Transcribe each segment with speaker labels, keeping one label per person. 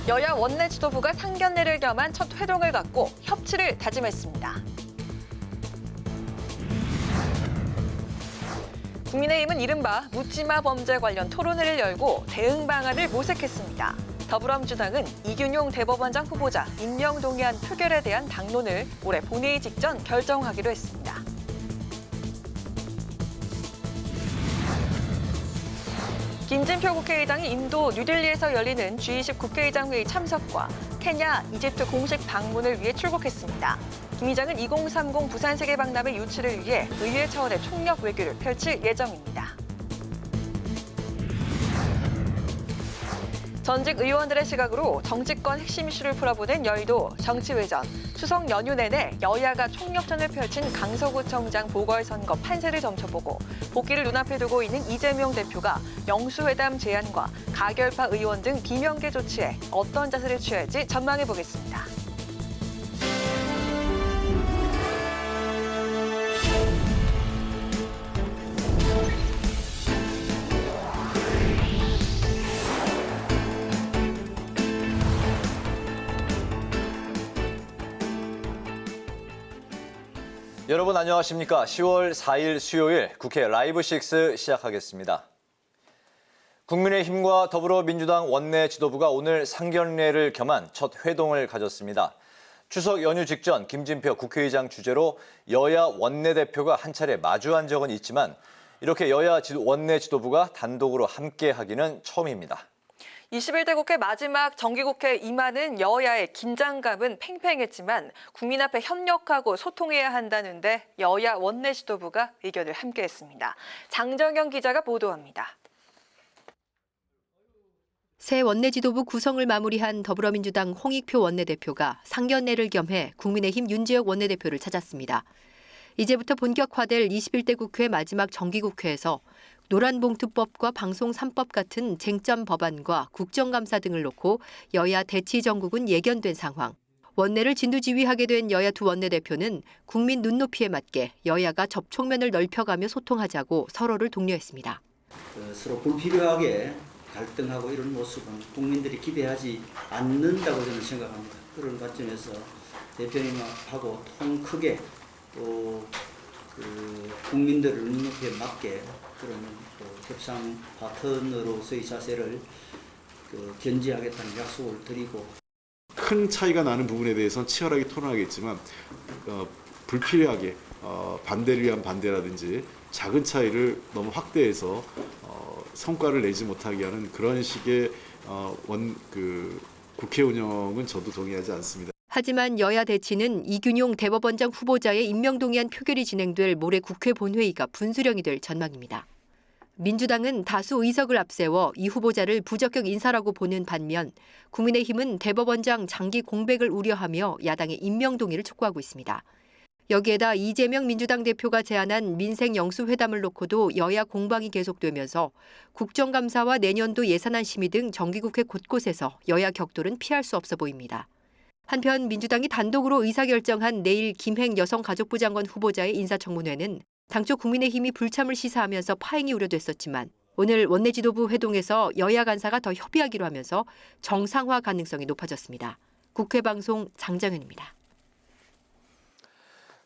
Speaker 1: 여야 원내 지도부가 상견례를 겸한 첫 회동을 갖고 협치를 다짐했습니다. 국민의힘은 이른바 묻지마 범죄 관련 토론회를 열고 대응 방안을 모색했습니다. 더불어민주당은 이균용 대법원장 후보자 임명 동의안 표결에 대한 당론을 올해 본회의 직전 결정하기로 했습니다. 김진표 국회의장이 인도 뉴델리에서 열리는 G20 국회의장 회의 참석과 케냐, 이집트 공식 방문을 위해 출국했습니다. 김 의장은 2030 부산 세계박람회 유치를 위해 의회 차원의 총력 외교를 펼칠 예정입니다. 전직 의원들의 시각으로 정치권 핵심 이슈를 풀어보는 여의도 정치회전. 추석 연휴 내내 여야가 총력전을 펼친 강서구청장 보궐선거 판세를 점쳐보고 복귀를 눈앞에 두고 있는 이재명 대표가 영수회담 제안과 가결파 의원 등 비명계 조치에 어떤 자세를 취할지 전망해보겠습니다.
Speaker 2: 여러분 안녕하십니까? 10월 4일 수요일 국회 라이브 6 시작하겠습니다. 국민의힘과 더불어민주당 원내 지도부가 오늘 상견례를 겸한 첫 회동을 가졌습니다. 추석 연휴 직전 김진표 국회의장 주재로 여야 원내대표가 한 차례 마주한 적은 있지만 이렇게 여야 원내 지도부가 단독으로 함께하기는 처음입니다.
Speaker 1: 21대 국회 마지막 정기국회에 임하는 여야의 긴장감은 팽팽했지만 국민 앞에 협력하고 소통해야 한다는데 여야 원내 지도부가 의견을 함께했습니다. 장정영 기자가 보도합니다.
Speaker 3: 새 원내 지도부 구성을 마무리한 더불어민주당 홍익표 원내대표가 상견례를 겸해 국민의힘 윤재욱 원내대표를 찾았습니다. 이제부터 본격화될 21대 국회 마지막 정기국회에서 노란봉투법과 방송 3법 같은 쟁점 법안과 국정감사 등을 놓고 여야 대치 정국은 예견된 상황. 원내를 진두지휘하게 된 여야 두 원내대표는 국민 눈높이에 맞게 여야가 접촉면을 넓혀가며 소통하자고 서로를 독려했습니다.
Speaker 4: 서로 불필요하게 갈등하고 이런 모습은 국민들이 기대하지 않는다고 저는 생각합니다. 그런 관점에서 대표님하고 통 크게 또 국민들의 눈높이에 맞게 그런 협상 파트너로서의 자세를 견지하겠다는 약속을 드리고
Speaker 5: 큰 차이가 나는 부분에 대해서는 치열하게 토론하겠지만 불필요하게 반대를 위한 반대라든지 작은 차이를 너무 확대해서 성과를 내지 못하게 하는 그런 식의 국회 운영은 저도 동의하지 않습니다.
Speaker 3: 하지만 여야 대치는 이균용 대법원장 후보자의 임명 동의안 표결이 진행될 모레 국회 본회의가 분수령이 될 전망입니다. 민주당은 다수 의석을 앞세워 이 후보자를 부적격 인사라고 보는 반면 국민의힘은 대법원장 장기 공백을 우려하며 야당의 임명 동의를 촉구하고 있습니다. 여기에다 이재명 민주당 대표가 제안한 민생 영수회담을 놓고도 여야 공방이 계속되면서 국정감사와 내년도 예산안 심의 등 정기국회 곳곳에서 여야 격돌은 피할 수 없어 보입니다. 한편 민주당이 단독으로 의사결정한 내일 김행 여성가족부 장관 후보자의 인사청문회는 당초 국민의힘이 불참을 시사하면서 파행이 우려됐었지만 오늘 원내 지도부 회동에서 여야 간사가 더 협의하기로 하면서 정상화 가능성이 높아졌습니다. 국회방송 장정현입니다.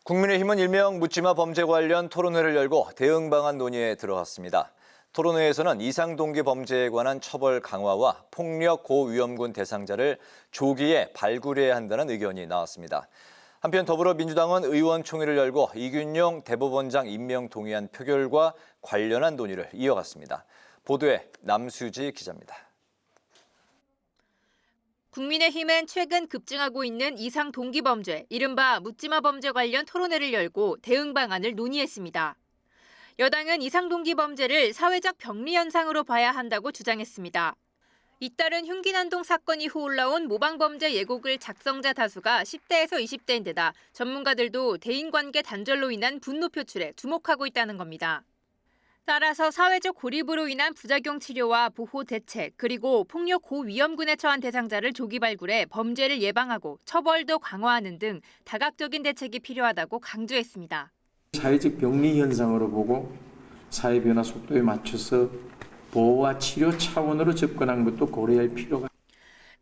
Speaker 2: 국민의힘은 일명 묻지마 범죄 관련 토론회를 열고 대응 방안 논의에 들어갔습니다. 토론회에서는 이상동기 범죄에 관한 처벌 강화와 폭력 고위험군 대상자를 조기에 발굴해야 한다는 의견이 나왔습니다. 한편 더불어민주당은 의원총회를 열고 이균용 대법원장 임명 동의안 표결과 관련한 논의를 이어갔습니다. 보도에 남수지 기자입니다.
Speaker 6: 국민의힘은 최근 급증하고 있는 이상 동기 범죄, 이른바 묻지마 범죄 관련 토론회를 열고 대응 방안을 논의했습니다. 여당은 이상 동기 범죄를 사회적 병리 현상으로 봐야 한다고 주장했습니다. 잇따른 흉기난동 사건 이후 올라온 모방범죄 예고글 작성자 다수가 10대에서 20대인데다 전문가들도 대인관계 단절로 인한 분노 표출에 주목하고 있다는 겁니다. 따라서 사회적 고립으로 인한 부작용 치료와 보호 대책, 그리고 폭력 고위험군에 처한 대상자를 조기 발굴해 범죄를 예방하고 처벌도 강화하는 등 다각적인 대책이 필요하다고 강조했습니다.
Speaker 7: 사회적 병리 현상으로 보고 사회 변화 속도에 맞춰서 보호와 치료 차원으로 접근한 것도 고려할 필요가.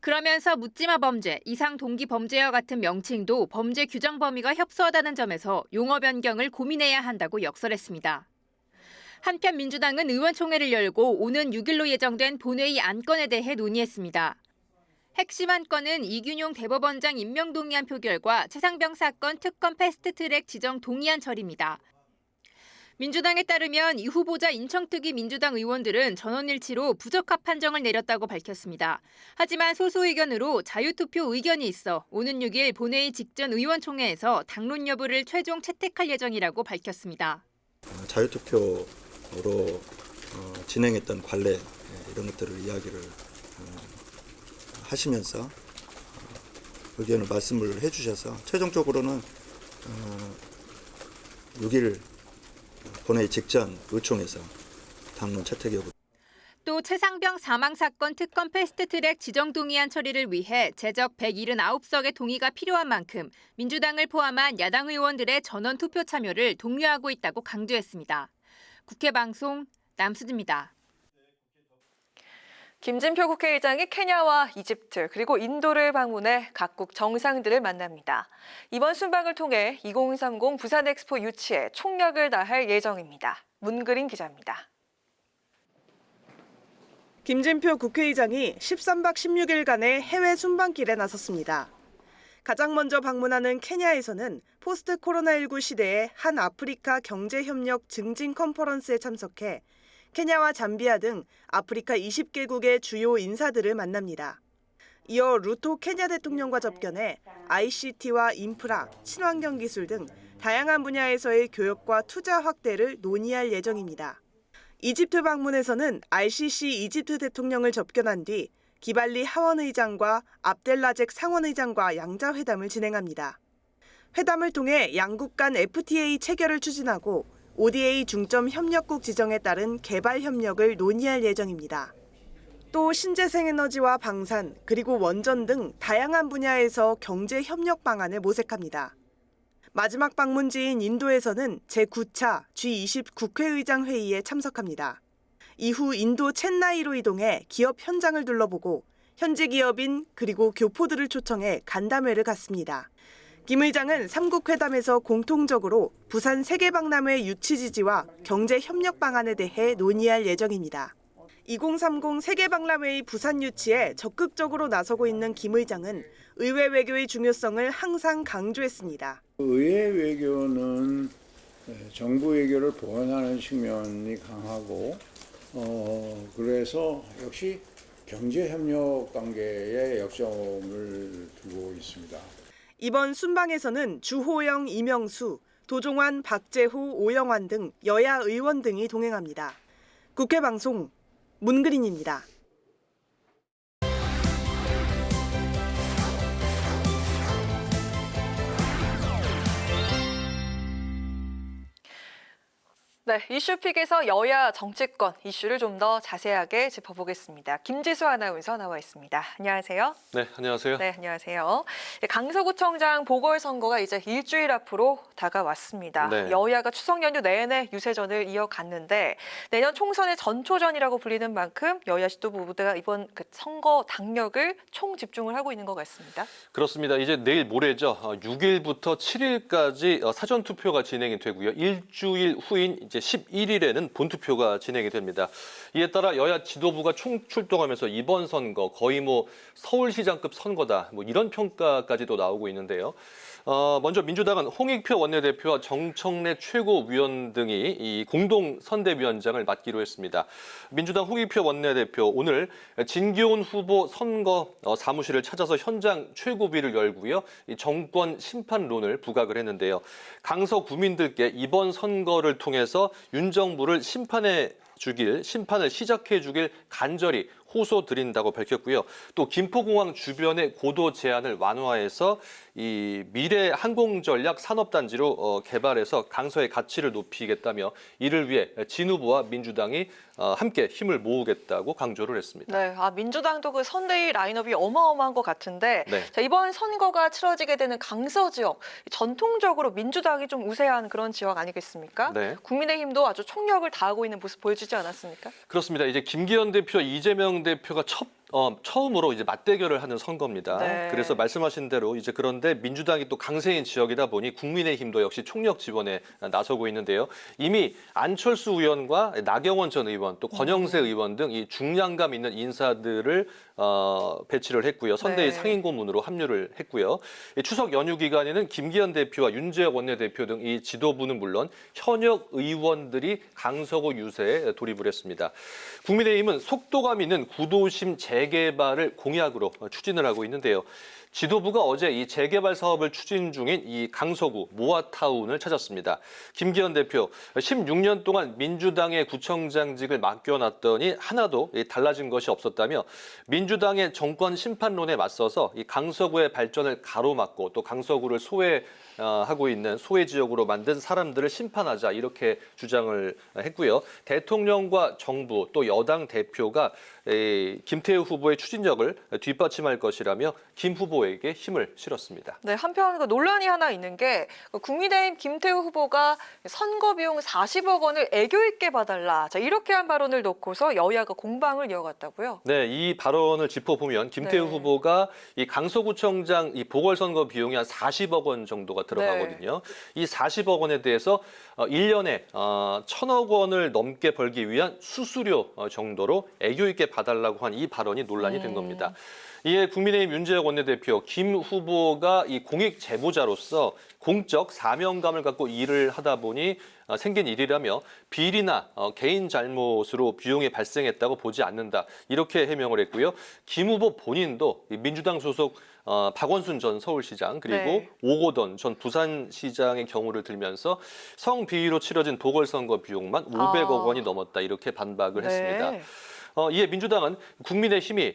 Speaker 6: 그러면서 묻지마 범죄, 이상 동기 범죄와 같은 명칭도 범죄 규정 범위가 협소하다는 점에서 용어 변경을 고민해야 한다고 역설했습니다. 한편 민주당은 의원총회를 열고 오는 6일로 예정된 본회의 안건에 대해 논의했습니다. 핵심 안건은 이균용 대법원장 임명 동의안 표결과 최상병 사건 특검 패스트트랙 지정 동의안 처리입니다. 민주당에 따르면 이 후보자 인청특위 민주당 의원들은 전원일치로 부적합 판정을 내렸다고 밝혔습니다. 하지만 소수 의견으로 자유투표 의견이 있어 오는 6일 본회의 직전 의원총회에서 당론 여부를 최종 채택할 예정이라고 밝혔습니다.
Speaker 8: 자유투표로 진행했던 관례 이런 것들을 이야기를 하시면서 의견을 말씀을 해주셔서 최종적으로는 6일 본회의 직전 의총에서 당론 채택 여부.
Speaker 6: 또 최상병 사망 사건 특검 패스트트랙 지정 동의안 처리를 위해 제적 179석의 동의가 필요한 만큼 민주당을 포함한 야당 의원들의 전원 투표 참여를 독려하고 있다고 강조했습니다. 국회 방송 남수지입니다.
Speaker 1: 김진표 국회의장이 케냐와 이집트 그리고 인도를 방문해 각국 정상들을 만납니다. 이번 순방을 통해 2030 부산 엑스포 유치에 총력을 다할 예정입니다. 문그린 기자입니다.
Speaker 9: 김진표 국회의장이 13박 16일간의 해외 순방길에 나섰습니다. 가장 먼저 방문하는 케냐에서는 포스트 코로나19 시대의 한 아프리카 경제협력 증진 컨퍼런스에 참석해 케냐와 잠비아 등 아프리카 20개국의 주요 인사들을 만납니다. 이어 루토 케냐 대통령과 접견해 ICT와 인프라, 친환경 기술 등 다양한 분야에서의 교역과 투자 확대를 논의할 예정입니다. 이집트 방문에서는 RCC 이집트 대통령을 접견한 뒤 기발리 하원의장과 압델라젝 상원의장과 양자회담을 진행합니다. 회담을 통해 양국 간 FTA 체결을 추진하고 ODA 중점 협력국 지정에 따른 개발 협력을 논의할 예정입니다. 또 신재생에너지와 방산, 그리고 원전 등 다양한 분야에서 경제 협력 방안을 모색합니다. 마지막 방문지인 인도에서는 제9차 G20 국회의장 회의에 참석합니다. 이후 인도 첸나이로 이동해 기업 현장을 둘러보고 현지 기업인 그리고 교포들을 초청해 간담회를 갖습니다. 김 의장은 3국 회담에서 공통적으로 부산 세계박람회 유치 지지와 경제 협력 방안에 대해 논의할 예정입니다. 2030 세계박람회의 부산 유치에 적극적으로 나서고 있는 김 의장은 의회 외교의 중요성을 항상 강조했습니다.
Speaker 10: 의회 외교는 정부 외교를 보완하는 측면이 강하고 그래서 역시 경제협력 관계에 역점을 두고 있습니다.
Speaker 9: 이번 순방에서는 주호영, 이명수, 도종환, 박재호, 오영환 등 여야 의원 등이 동행합니다. 국회 방송 문그린입니다.
Speaker 1: 네, 이슈픽에서 여야 정치권 이슈를 좀 더 자세하게 짚어보겠습니다. 김지수 아나운서 나와 있습니다. 안녕하세요.
Speaker 11: 네, 안녕하세요.
Speaker 1: 네, 안녕하세요. 강서구청장 보궐선거가 이제 일주일 앞으로 다가왔습니다.
Speaker 11: 네.
Speaker 1: 여야가 추석 연휴 내내 유세전을 이어갔는데 내년 총선의 전초전이라고 불리는 만큼 여야 시도 모두가 이번 선거 당력을 총집중을 하고 있는 것 같습니다.
Speaker 11: 그렇습니다. 이제 내일 모레죠. 6일부터 7일까지 사전투표가 진행이 되고요. 일주일 후인 이제 11일에는 본투표가 진행이 됩니다. 이에 따라 여야 지도부가 총출동하면서 이번 선거 거의 서울시장급 선거다 이런 평가까지도 나오고 있는데요. 먼저 민주당은 홍익표 원내대표와 정청래 최고위원 등이 이 공동 선대위원장을 맡기로 했습니다. 민주당 홍익표 원내대표 오늘 진교훈 후보 선거 사무실을 찾아서 현장 최고비를 열고요. 이 정권 심판론을 부각을 했는데요. 강서 구민들께 이번 선거를 통해서 윤 정부를 심판을 시작해 주길 간절히 호소드린다고 밝혔고요. 또 김포공항 주변의 고도 제한을 완화해서 이 미래 항공전략 산업단지로 개발해서 강서의 가치를 높이겠다며 이를 위해 진 후보와 민주당이 함께 힘을 모으겠다고 강조를 했습니다.
Speaker 1: 네, 민주당도 그 선대위 라인업이 어마어마한 것 같은데
Speaker 11: 네.
Speaker 1: 자, 이번 선거가 치러지게 되는 강서 지역 전통적으로 민주당이 좀 우세한 그런 지역 아니겠습니까?
Speaker 11: 네.
Speaker 1: 국민의힘도 아주 총력을 다하고 있는 모습 보여주지 않았습니까?
Speaker 11: 그렇습니다. 이제 김기현 대표, 이재명 대표가 첫 처음으로 이제 맞대결을 하는 선거입니다.
Speaker 1: 네.
Speaker 11: 그래서 말씀하신 대로 이제 그런데 민주당이 또 강세인 지역이다 보니 국민의힘도 역시 총력 지원에 나서고 있는데요. 이미 안철수 의원과 나경원 전 의원 또 권영세 의원 등 이 중량감 있는 인사들을 배치를 했고요. 선대위
Speaker 1: 네.
Speaker 11: 상임고문으로 합류를 했고요. 이 추석 연휴 기간에는 김기현 대표와 윤재혁 원내대표 등 이 지도부는 물론 현역 의원들이 강서구 유세에 돌입을 했습니다. 국민의힘은 속도감 있는 구도심 재개발을 공약으로 추진을 하고 있는데요. 지도부가 어제 이 재개발 사업을 추진 중인 이 강서구 모아타운을 찾았습니다. 김기현 대표, 16년 동안 민주당의 구청장직을 맡겨놨더니 하나도 달라진 것이 없었다며 민주당의 정권 심판론에 맞서서 이 강서구의 발전을 가로막고 또 강서구를 소외하고 있는 소외 지역으로 만든 사람들을 심판하자 이렇게 주장을 했고요. 대통령과 정부 또 여당 대표가 김태우 후보의 추진력을 뒷받침할 것이라며 김 후보에게 힘을 실었습니다.
Speaker 1: 네, 한편 논란이 하나 있는 게 국민의힘 김태우 후보가 선거 비용 40억 원을 애교 있게 봐달라. 자, 이렇게 한 발언을 놓고서 여야가 공방을 이어갔다고요?
Speaker 11: 네, 이 발언을 짚어보면 김태우
Speaker 1: 네.
Speaker 11: 후보가 이 강서구청장 이 보궐선거 비용이 한 40억 원 정도가 들어가거든요. 이 40억 원에 대해서 1년에 1,000억 원을 넘게 벌기 위한 수수료 정도로 애교 있게 봐달라고 한 이 발언이 논란이 된 겁니다. 이에 국민의힘 윤재혁 원내대표 김 후보가 이 공익 제보자로서 공적 사명감을 갖고 일을 하다 보니 생긴 일이라며 비리나 개인 잘못으로 비용이 발생했다고 보지 않는다. 이렇게 해명을 했고요. 김 후보 본인도 민주당 소속 박원순 전 서울시장 그리고
Speaker 1: 네.
Speaker 11: 오고돈 전 부산시장의 경우를 들면서 성비위로 치러진 보궐선거 비용만 500억 원이 넘었다. 이렇게 반박을 했습니다.
Speaker 1: 네.
Speaker 11: 이에 민주당은 국민의힘이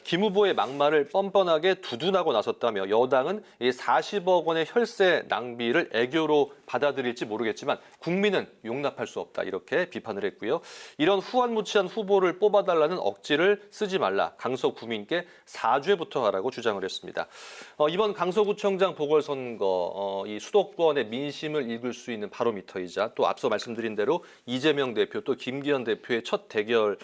Speaker 11: 김 후보의 막말을 뻔뻔하게 두둔하고 나섰다며 여당은 이 40억 원의 혈세 낭비를 애교로 받아들일지 모르겠지만 국민은 용납할 수 없다 이렇게 비판을 했고요. 이런 후안무치한 후보를 뽑아달라는 억지를 쓰지 말라 강서구민께 사죄부터 하라고 주장을 했습니다. 이번 강서구청장 보궐선거 이 수도권의 민심을 읽을 수 있는 바로미터이자 또 앞서 말씀드린 대로 이재명 대표 또 김기현 대표의 첫 대결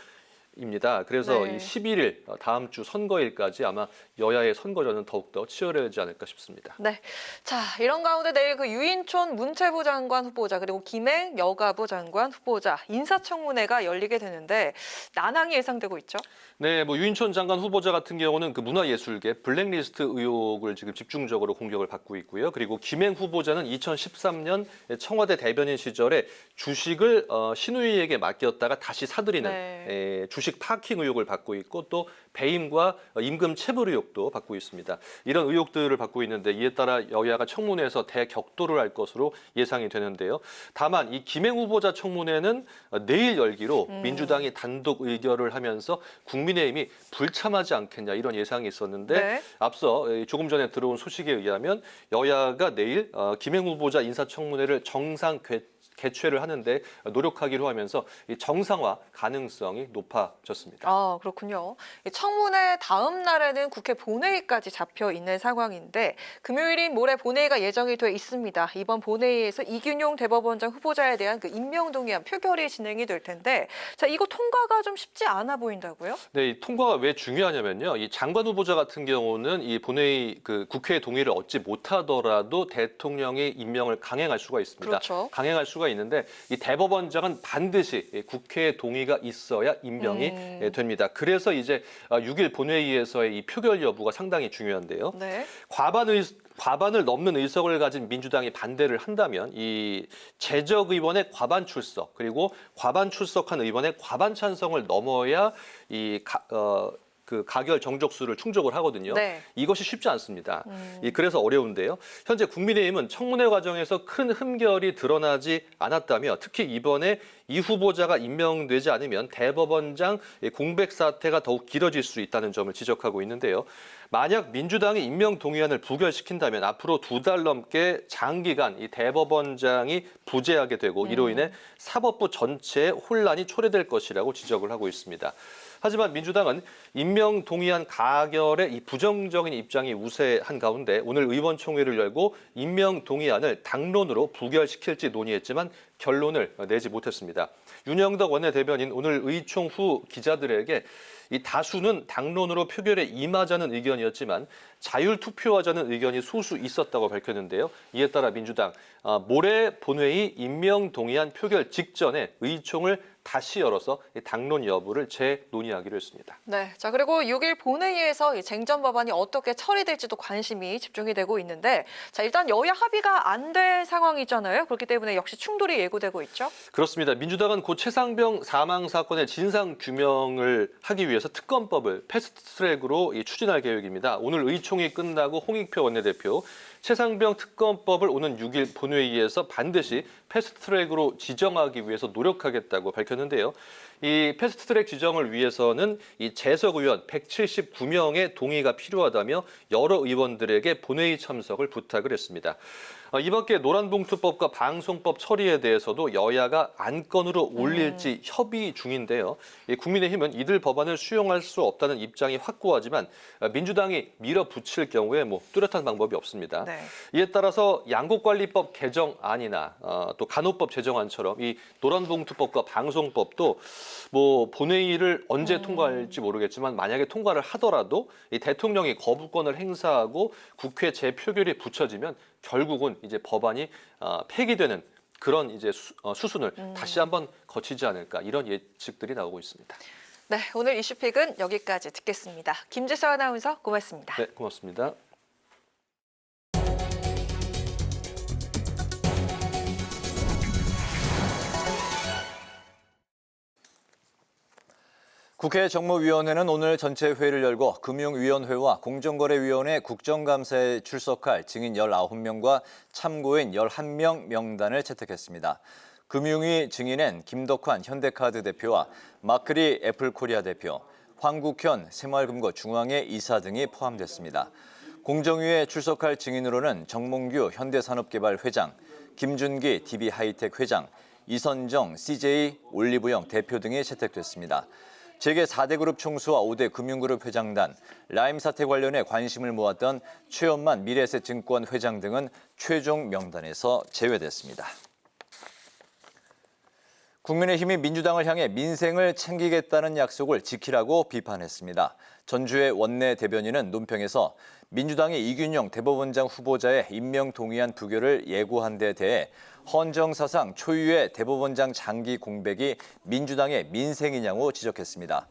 Speaker 11: 입니다. 그래서
Speaker 1: 네.
Speaker 11: 이 11일 다음 주 선거일까지 아마 여야의 선거전은 더욱더 치열해지지 않을까 싶습니다.
Speaker 1: 네. 자, 이런 가운데 내일 유인촌 문체부 장관 후보자 그리고 김행 여가부 장관 후보자 인사청문회가 열리게 되는데 난항이 예상되고 있죠?
Speaker 11: 네, 유인촌 장관 후보자 같은 경우는 그 문화예술계 블랙리스트 의혹을 지금 집중적으로 공격을 받고 있고요. 그리고 김행 후보자는 2013년 청와대 대변인 시절에 주식을 신우이에게 맡겼다가 다시 사들이는
Speaker 1: 네.
Speaker 11: 주식 파킹 의혹을 받고 있고 또 배임과 임금 체불 의혹도 받고 있습니다. 이런 의혹들을 받고 있는데 이에 따라 여야가 청문회에서 대격돌을 할 것으로 예상이 되는데요. 다만 이 김행 후보자 청문회는 내일 열기로 민주당이 단독 의결을 하면서 국민의힘이 불참하지 않겠냐 이런 예상이 있었는데
Speaker 1: 네.
Speaker 11: 앞서 조금 전에 들어온 소식에 의하면 여야가 내일 김행 후보자 인사청문회를 정상 개최를 하는데 노력하기로 하면서 정상화 가능성이 높아졌습니다.
Speaker 1: 아, 그렇군요. 청문회 다음 날에는 국회 본회의까지 잡혀 있는 상황인데 금요일인 모레 본회의가 예정이 돼 있습니다. 이번 본회의에서 이균용 대법원장 후보자에 대한 임명 동의안 표결이 진행이 될 텐데 자, 이거 통과가 좀 쉽지 않아 보인다고요?
Speaker 11: 네, 이 통과가 왜 중요하냐면요. 이 장관 후보자 같은 경우는 이 본회의 국회 동의를 얻지 못하더라도 대통령이 임명을 강행할 수가 있습니다.
Speaker 1: 그렇죠.
Speaker 11: 강행할 수가 있는데 이 대법원장은 반드시 국회 동의가 있어야 임명이 됩니다. 그래서 이제 6일 본회의에서의 이 표결 여부가 상당히 중요한데요.
Speaker 1: 네.
Speaker 11: 과반을 넘는 의석을 가진 민주당이 반대를 한다면 이 재적 의원의 과반 출석 그리고 과반 출석한 의원의 과반 찬성을 넘어야 가결 정족수를 충족을 하거든요.
Speaker 1: 네.
Speaker 11: 이것이 쉽지 않습니다. 그래서 어려운데요. 현재 국민의힘은 청문회 과정에서 큰 흠결이 드러나지 않았다며 특히 이번에 이 후보자가 임명되지 않으면 대법원장 공백 사태가 더욱 길어질 수 있다는 점을 지적하고 있는데요. 만약 민주당이 임명 동의안을 부결시킨다면 앞으로 2달 넘게 장기간 이 대법원장이 부재하게 되고 이로 인해 사법부 전체에 혼란이 초래될 것이라고 지적을 하고 있습니다. 하지만 민주당은 임명 동의안 가결에 이 부정적인 입장이 우세한 가운데 오늘 의원총회를 열고 임명 동의안을 당론으로 부결시킬지 논의했지만 결론을 내지 못했습니다. 윤영덕 원내대변인 오늘 의총 후 기자들에게 이 다수는 당론으로 표결에 임하자는 의견이었지만 자율 투표하자는 의견이 소수 있었다고 밝혔는데요. 이에 따라 민주당 모레 본회의 임명 동의안 표결 직전에 의총을 다시 열어서 당론 여부를 재논의하기로 했습니다.
Speaker 1: 네, 자 그리고 6일 본회의에서 이 쟁점 법안이 어떻게 처리될지도 관심이 집중이 되고 있는데, 자 일단 여야 합의가 안 될 상황이잖아요. 그렇기 때문에 역시 충돌이 예고되고 있죠.
Speaker 11: 그렇습니다. 민주당은 고 최상병 사망 사건의 진상 규명을 하기 위해서 특검법을 패스트트랙으로 추진할 계획입니다. 오늘 의총이 끝나고 홍익표 원내대표 최상병 특검법을 오는 6일 본회의에서 반드시 패스트트랙으로 지정하기 위해서 노력하겠다고 밝혔는데요. 이 패스트트랙 지정을 위해서는 이 재석 의원 179명의 동의가 필요하다며 여러 의원들에게 본회의 참석을 부탁을 했습니다. 이 밖에 노란봉투법과 방송법 처리에 대해서도 여야가 안건으로 올릴지 협의 중인데요. 국민의힘은 이들 법안을 수용할 수 없다는 입장이 확고하지만 민주당이 밀어붙일 경우에 뚜렷한 방법이 없습니다.
Speaker 1: 네.
Speaker 11: 이에 따라서 양곡관리법 개정안이나 또 간호법 제정안처럼 이 노란봉투법과 방송법도 본회의를 언제 통과할지 모르겠지만 만약에 통과를 하더라도 이 대통령이 거부권을 행사하고 국회 재표결이 붙여지면 결국은 이제 법안이 폐기되는 그런 이제 수순을 다시 한번 거치지 않을까, 이런 예측들이 나오고 있습니다.
Speaker 1: 네, 오늘 이슈픽은 여기까지 듣겠습니다. 김지수 아나운서 고맙습니다.
Speaker 11: 네, 고맙습니다.
Speaker 2: 국회 정무위원회는 오늘 전체 회의를 열고 금융위원회와 공정거래위원회 국정감사에 출석할 증인 19명과 참고인 11명 명단을 채택했습니다. 금융위 증인엔 김덕환 현대카드 대표와 마크리 애플코리아 대표, 황국현 새마을금고 중앙회 이사 등이 포함됐습니다. 공정위에 출석할 증인으로는 정몽규 현대산업개발 회장, 김준기 DB하이텍 회장, 이선정 CJ 올리브영 대표 등이 채택됐습니다. 재계 4대 그룹 총수와 5대 금융그룹 회장단, 라임 사태 관련해 관심을 모았던 최연만 미래에셋증권 회장 등은 최종 명단에서 제외됐습니다. 국민의힘이 민주당을 향해 민생을 챙기겠다는 약속을 지키라고 비판했습니다. 전주의 원내 대변인은 논평에서 민주당이 이균용 대법원장 후보자의 임명 동의안 부결을 예고한 데 대해 헌정사상 초유의 대법원장 장기 공백이 민주당의 민생이냐고 지적했습니다.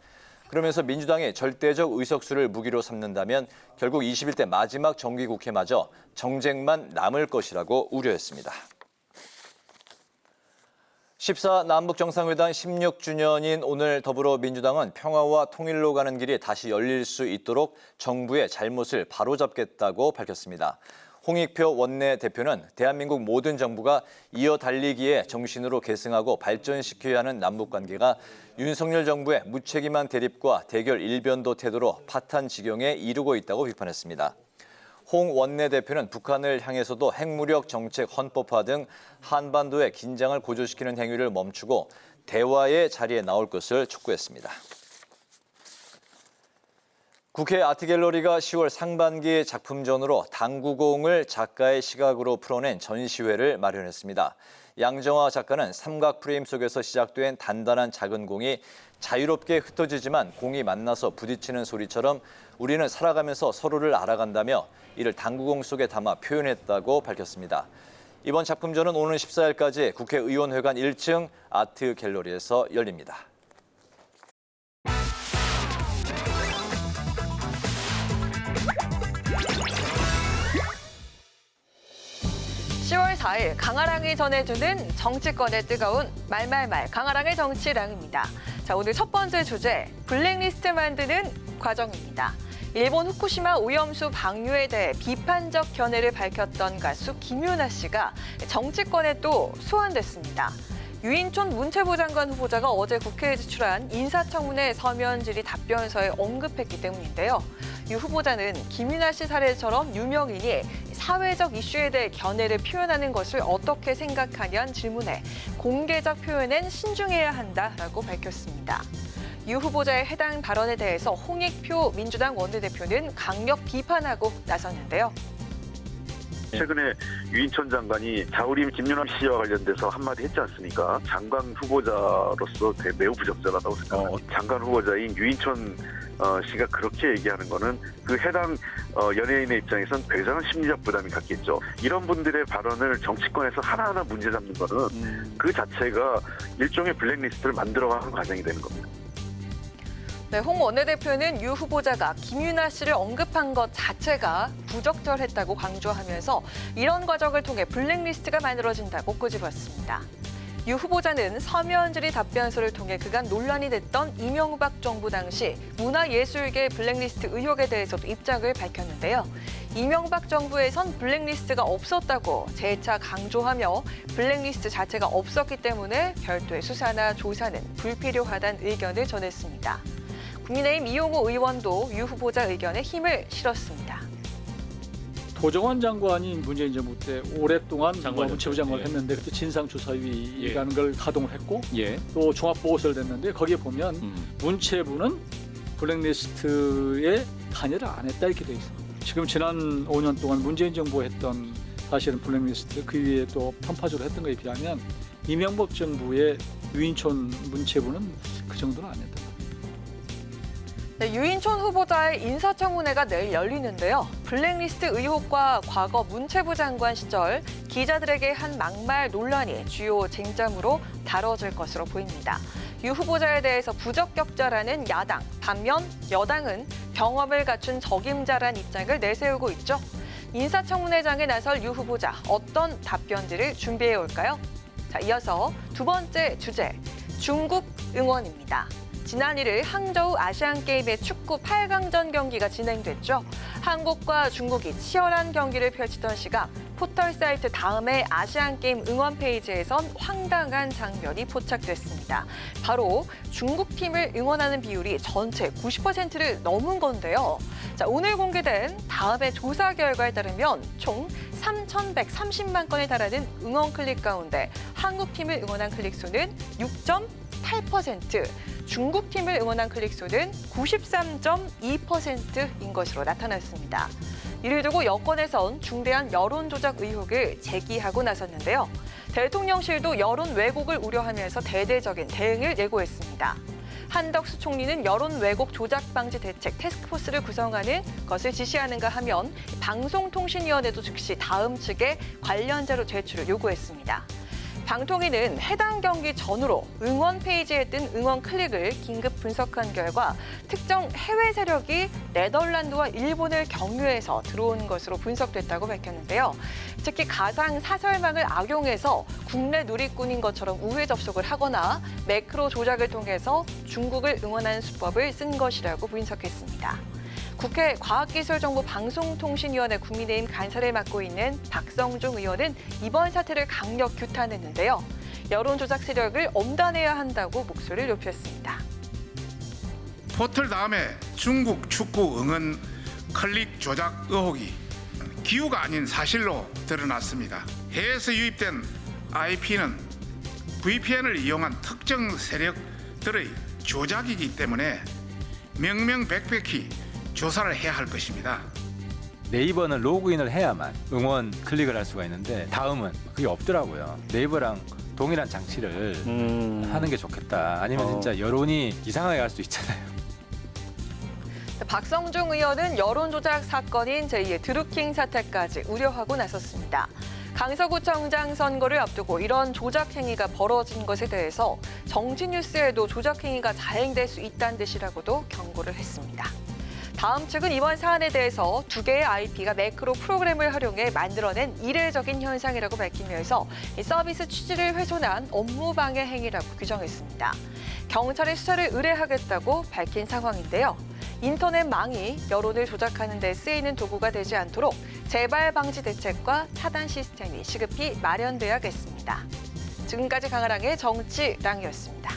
Speaker 2: 그러면서 민주당이 절대적 의석수를 무기로 삼는다면 결국 21대 마지막 정기국회마저 정쟁만 남을 것이라고 우려했습니다. 14 남북정상회담 16주년인 오늘 더불어민주당은 평화와 통일로 가는 길이 다시 열릴 수 있도록 정부의 잘못을 바로잡겠다고 밝혔습니다. 홍익표 원내대표는 대한민국 모든 정부가 이어 달리기의 정신으로 계승하고 발전시켜야 하는 남북관계가 윤석열 정부의 무책임한 대립과 대결 일변도 태도로 파탄 지경에 이르고 있다고 비판했습니다. 홍 원내대표는 북한을 향해서도 핵무력 정책 헌법화 등 한반도의 긴장을 고조시키는 행위를 멈추고 대화의 자리에 나올 것을 촉구했습니다. 국회 아트갤러리가 10월 상반기 작품전으로 당구공을 작가의 시각으로 풀어낸 전시회를 마련했습니다. 양정화 작가는 삼각 프레임 속에서 시작된 단단한 작은 공이 자유롭게 흩어지지만 공이 만나서 부딪히는 소리처럼 우리는 살아가면서 서로를 알아간다며 이를 당구공 속에 담아 표현했다고 밝혔습니다. 이번 작품전은 오는 14일까지 국회의원회관 1층 아트갤러리에서 열립니다.
Speaker 1: 10월 4일 강아랑이 전해주는 정치권의 뜨거운 말말말 강아랑의 정치랑입니다. 자, 오늘 첫 번째 주제 블랙리스트 만드는 과정입니다. 일본 후쿠시마 오염수 방류에 대해 비판적 견해를 밝혔던 가수 김유나 씨가 정치권에 또 소환됐습니다. 유인촌 문체부 장관 후보자가 어제 국회에 제출한 인사청문회 서면 질의 답변서에 언급했기 때문인데요. 유 후보자는 김유나 씨 사례처럼 유명인이 사회적 이슈에 대해 견해를 표현하는 것을 어떻게 생각하냐는 질문에 공개적 표현엔 신중해야 한다라고 밝혔습니다. 유 후보자의 해당 발언에 대해서 홍익표 민주당 원내대표는 강력 비판하고 나섰는데요.
Speaker 12: 최근에 유인천 장관이 자우림 김윤환 씨와 관련돼서 한마디 했지 않습니까? 장관 후보자로서 매우 부적절하다고 생각합니다. 장관 후보자인 유인천 씨가 그렇게 얘기하는 거는 그 해당 연예인의 입장에선 굉장한 심리적 부담이 갖겠죠. 이런 분들의 발언을 정치권에서 하나하나 문제 잡는 거는 그 자체가 일종의 블랙리스트를 만들어가는 과정이 되는 겁니다.
Speaker 1: 네, 홍 원내대표는 유 후보자가 김윤아 씨를 언급한 것 자체가 부적절했다고 강조하면서 이런 과정을 통해 블랙리스트가 만들어진다고 꼬집었습니다. 유 후보자는 서면 질의 답변서를 통해 그간 논란이 됐던 이명박 정부 당시 문화예술계 블랙리스트 의혹에 대해서도 입장을 밝혔는데요. 이명박 정부에선 블랙리스트가 없었다고 재차 강조하며 블랙리스트 자체가 없었기 때문에 별도의 수사나 조사는 불필요하다는 의견을 전했습니다. 국민의힘 이용호 의원도 유 후보자 의견에 힘을 실었습니다.
Speaker 13: 도정환 장관이 문재인 정부 때 오랫동안 문체부 장관을 했는데 그때 진상조사위라는 걸 가동을 했고 또 종합보고서를 냈는데 거기에 보면 문체부는 블랙리스트에 관여를 안 했다 이렇게 돼 있습니다. 지금 지난 5년 동안 문재인 정부가 했던 사실은 블랙리스트 그 위에 또 편파적으로 했던 거에 비하면 이명박 정부의 유인촌 문체부는 그 정도는 안 했다.
Speaker 1: 네, 유인촌 후보자의 인사청문회가 내일 열리는데요. 블랙리스트 의혹과 과거 문체부 장관 시절 기자들에게 한 막말 논란이 주요 쟁점으로 다뤄질 것으로 보입니다. 유 후보자에 대해서 부적격자라는 야당, 반면 여당은 경험을 갖춘 적임자란 입장을 내세우고 있죠. 인사청문회장에 나설 유 후보자 어떤 답변들을 준비해 올까요? 자, 이어서 두 번째 주제, 중국 응원입니다. 지난 1일 항저우 아시안게임의 축구 8강전 경기가 진행됐죠. 한국과 중국이 치열한 경기를 펼치던 시각 포털 사이트 다음의 아시안게임 응원 페이지에선 황당한 장면이 포착됐습니다. 바로 중국 팀을 응원하는 비율이 전체 90%를 넘은 건데요. 자, 오늘 공개된 다음의 조사 결과에 따르면 총 3,130만 건에 달하는 응원 클릭 가운데 한국팀을 응원한 클릭 수는 6.8%, 중국팀을 응원한 클릭수는 93.2%인 것으로 나타났습니다. 이를 두고 여권에선 중대한 여론조작 의혹을 제기하고 나섰는데요. 대통령실도 여론 왜곡을 우려하면서 대대적인 대응을 예고했습니다. 한덕수 총리는 여론 왜곡 조작 방지 대책 태스크포스를 구성하는 것을 지시하는가 하면 방송통신위원회도 즉시 다음 측에 관련 자료 제출을 요구했습니다. 방통위는 해당 경기 전후로 응원 페이지에 뜬 응원 클릭을 긴급 분석한 결과 특정 해외 세력이 네덜란드와 일본을 경유해서 들어온 것으로 분석됐다고 밝혔는데요. 특히 가상 사설망을 악용해서 국내 누리꾼인 것처럼 우회 접속을 하거나 매크로 조작을 통해서 중국을 응원하는 수법을 쓴 것이라고 분석했습니다. 국회 과학기술정보방송통신위원회 국민의힘 간사를 맡고 있는 박성중 의원은 이번 사태를 강력 규탄했는데요. 여론조작 세력을 엄단해야 한다고 목소리를 높였습니다.
Speaker 14: 포털 다음에 중국 축구 응원 클릭 조작 의혹이 기우가 아닌 사실로 드러났습니다. 해외에서 유입된 IP는 VPN을 이용한 특정 세력들의 조작이기 때문에 명명백백히 조사를 해야 할 것입니다.
Speaker 15: 네이버는 로그인을 해야만 응원 클릭을 할 수가 있는데 다음은 그게 없더라고요. 네이버랑 동일한 장치를 하는 게 좋겠다. 아니면 진짜 여론이 이상하게 갈 수도 있잖아요.
Speaker 1: 박성중 의원은 여론조작 사건인 제2의 드루킹 사태까지 우려하고 나섰습니다. 강서구청장 선거를 앞두고 이런 조작 행위가 벌어진 것에 대해서 정치뉴스에도 조작 행위가 자행될 수 있다는 뜻이라고도 경고를 했습니다. 다음 측은 이번 사안에 대해서 두 개의 IP가 매크로 프로그램을 활용해 만들어낸 이례적인 현상이라고 밝히면서 이 서비스 취지를 훼손한 업무방해 행위라고 규정했습니다. 경찰에 수사를 의뢰하겠다고 밝힌 상황인데요. 인터넷망이 여론을 조작하는 데 쓰이는 도구가 되지 않도록 재발 방지 대책과 차단 시스템이 시급히 마련돼야겠습니다. 지금까지 강아랑의 정치랑이었습니다.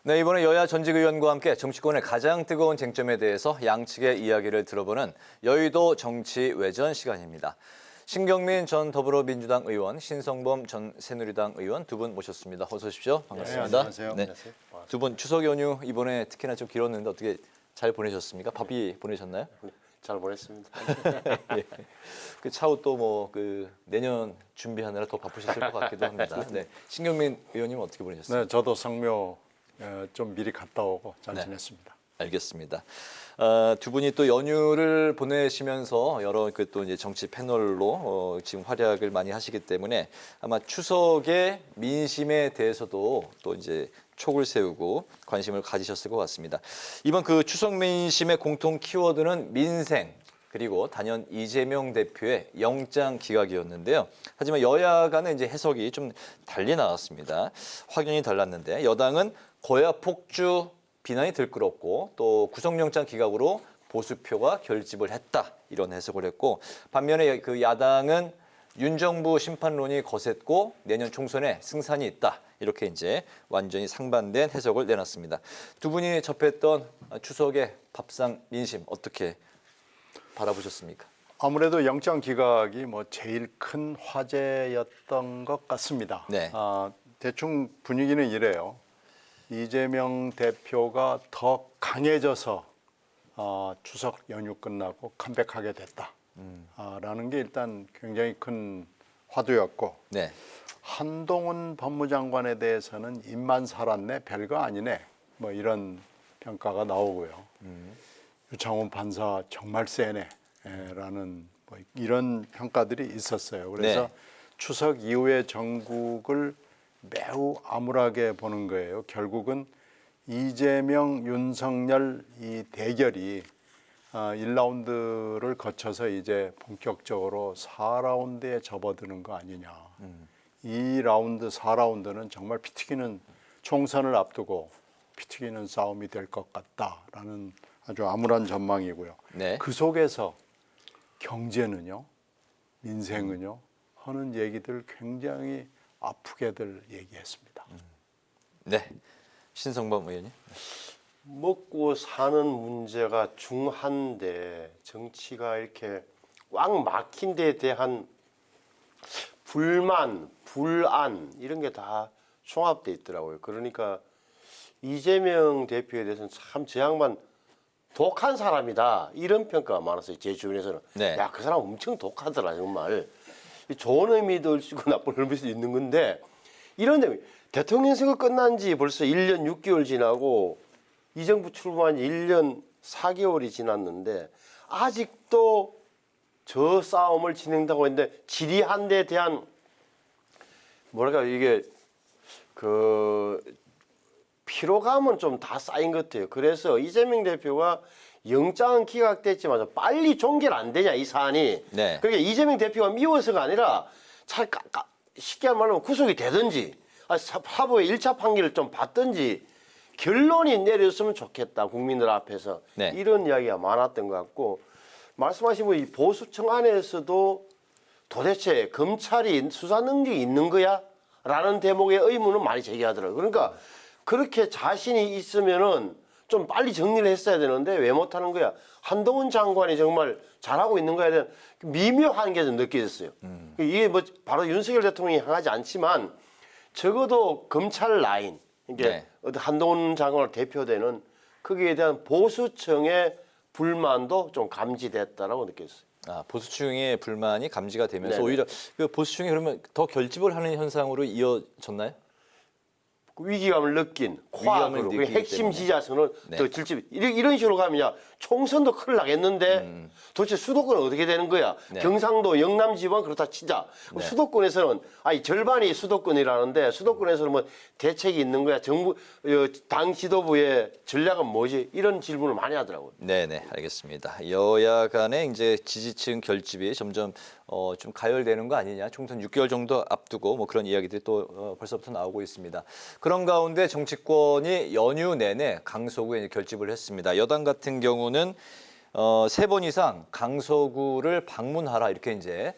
Speaker 2: 네, 이번에 여야 전직 의원과 함께 정치권의 가장 뜨거운 쟁점에 대해서 양측의 이야기를 들어보는 여의도 정치 외전 시간입니다. 신경민 전 더불어민주당 의원, 신성범 전 새누리당 의원 두 분 모셨습니다. 어서 오십시오. 반갑습니다.
Speaker 16: 네, 안녕하세요.
Speaker 2: 네. 두 분 추석 연휴 이번에 특히나 좀 길었는데 어떻게 잘 보내셨습니까? 바삐 보내셨나요?
Speaker 16: 잘 보냈습니다.
Speaker 2: 예. 그 차후 또 뭐 그 내년 준비하느라 더 바쁘셨을 것 같기도 합니다. 네. 신경민 의원님 어떻게 보내셨어요?
Speaker 16: 네, 저도 성묘 좀 미리 갔다 오고 잘
Speaker 2: 네.
Speaker 16: 지냈습니다.
Speaker 2: 알겠습니다. 두 분이 또 연휴를 보내시면서 여러 그 또 이제 정치 패널로 지금 활약을 많이 하시기 때문에 아마 추석의 민심에 대해서도 또 이제 촉을 세우고 관심을 가지셨을 것 같습니다. 이번 그 추석 민심의 공통 키워드는 민생 그리고 단연 이재명 대표의 영장 기각이었는데요. 하지만 여야 간의 이제 해석이 좀 달리 나왔습니다. 확연히 달랐는데 여당은 거야 폭주 비난이 들끓었고 또 구속영장 기각으로 보수표가 결집을 했다 이런 해석을 했고 반면에 그 야당은 윤 정부 심판론이 거셌고 내년 총선에 승산이 있다 이렇게 이제 완전히 상반된 해석을 내놨습니다. 두 분이 접했던 추석의 밥상 민심 어떻게 바라보셨습니까?
Speaker 16: 아무래도 영장 기각이 뭐 제일 큰 화제였던 것 같습니다.
Speaker 2: 네.
Speaker 16: 대충 분위기는 이래요. 이재명 대표가 더 강해져서 추석 연휴 끝나고 컴백하게 됐다. 라는 게 일단 굉장히 큰 화두였고
Speaker 2: 네.
Speaker 16: 한동훈 법무장관에 대해서는 입만 살았네 별거 아니네 뭐 이런 평가가 나오고요. 유창훈 판사 정말 세네 라는 뭐 이런 평가들이 있었어요. 그래서
Speaker 2: 네.
Speaker 16: 추석 이후의 전국을 매우 암울하게 보는 거예요. 결국은 이재명, 윤석열 이 대결이 1라운드를 거쳐서 이제 본격적으로 4라운드에 접어드는 거 아니냐. 2라운드, 4라운드는 정말 피 튀기는 총선을 앞두고 피 튀기는 싸움이 될 것 같다라는 아주 암울한 전망이고요.
Speaker 2: 네.
Speaker 16: 그 속에서 경제는요, 민생은요 하는 얘기들 굉장히 아프게들 얘기했습니다.
Speaker 2: 네. 신성범 의원님.
Speaker 17: 먹고 사는 문제가 중한데 정치가 이렇게 꽉 막힌 데에 대한 불만, 불안 이런 게 다 총합돼 있더라고요. 그러니까 이재명 대표에 대해서는 참 저 양반 독한 사람이다 이런 평가가 많았어요. 제 주변에서는.
Speaker 2: 네.
Speaker 17: 야, 그 사람 엄청 독하더라 정말. 좋은 의미도 있고 나쁜 의미도 있는 건데 이런데 대통령 선거 끝난 지 벌써 1년 6개월 지나고 이 정부 출범한 지 1년 4개월이 지났는데 아직도 저 싸움을 진행하고 있는데 지리한 데 대한 뭐랄까 이게 그 피로감은 좀 다 쌓인 것 같아요. 그래서 이재명 대표가 영장은 기각됐지만 빨리 종결 안 되냐 이 사안이.
Speaker 2: 네.
Speaker 17: 그러니까 이재명 대표가 미워서가 아니라 쉽게 말하면 구속이 되든지 사법의 1차 판결을 좀 받든지 결론이 내렸으면 좋겠다 국민들 앞에서.
Speaker 2: 네.
Speaker 17: 이런 이야기가 많았던 것 같고 말씀하신 이 보수청 안에서도 도대체 검찰이 수사 능력이 있는 거야? 라는 대목의 의문은 많이 제기하더라고요. 그러니까 그렇게 자신이 있으면은 좀 빨리 정리를 했어야 되는데 왜 못하는 거야? 한동훈 장관이 정말 잘하고 있는 거에 대한 미묘한 게 좀 느껴졌어요. 이게 뭐 바로 윤석열 대통령이 향하지 않지만 적어도 검찰 라인, 이게
Speaker 2: 네.
Speaker 17: 한동훈 장관을 대표되는 거기에 대한 보수청의 불만도 좀 감지됐다라고 느꼈어요.
Speaker 2: 보수층의 불만이 감지가 되면서
Speaker 17: 네네.
Speaker 2: 오히려 그 보수층이 그러면 더 결집을 하는 현상으로 이어졌나요?
Speaker 17: 위기감을 느낀
Speaker 2: 위기감을
Speaker 17: 코앞으로
Speaker 2: 느끼기
Speaker 17: 핵심
Speaker 2: 때문에.
Speaker 17: 지지자선을
Speaker 2: 네.
Speaker 17: 더 질집 이런 식으로 가면 총선도 큰일 나겠는데 도대체 수도권은 어떻게 되는 거야?
Speaker 2: 네.
Speaker 17: 경상도 영남 지방 그렇다 치자.
Speaker 2: 네.
Speaker 17: 수도권에서는 절반이 수도권이라는데 수도권에서는 뭐 대책이 있는 거야? 정부 당 지도부의 전략은 뭐지? 이런 질문을 많이 하더라고요.
Speaker 2: 네네 알겠습니다. 여야 간의 이제 지지층 결집이 점점 좀 가열되는 거 아니냐. 총선 6개월 정도 앞두고 뭐 그런 이야기들이 또 벌써부터 나오고 있습니다. 그런 가운데 정치권이 연휴 내내 강서구에 결집을 했습니다. 여당 같은 경우는 3번 이상 강서구를 방문하라 이렇게 이제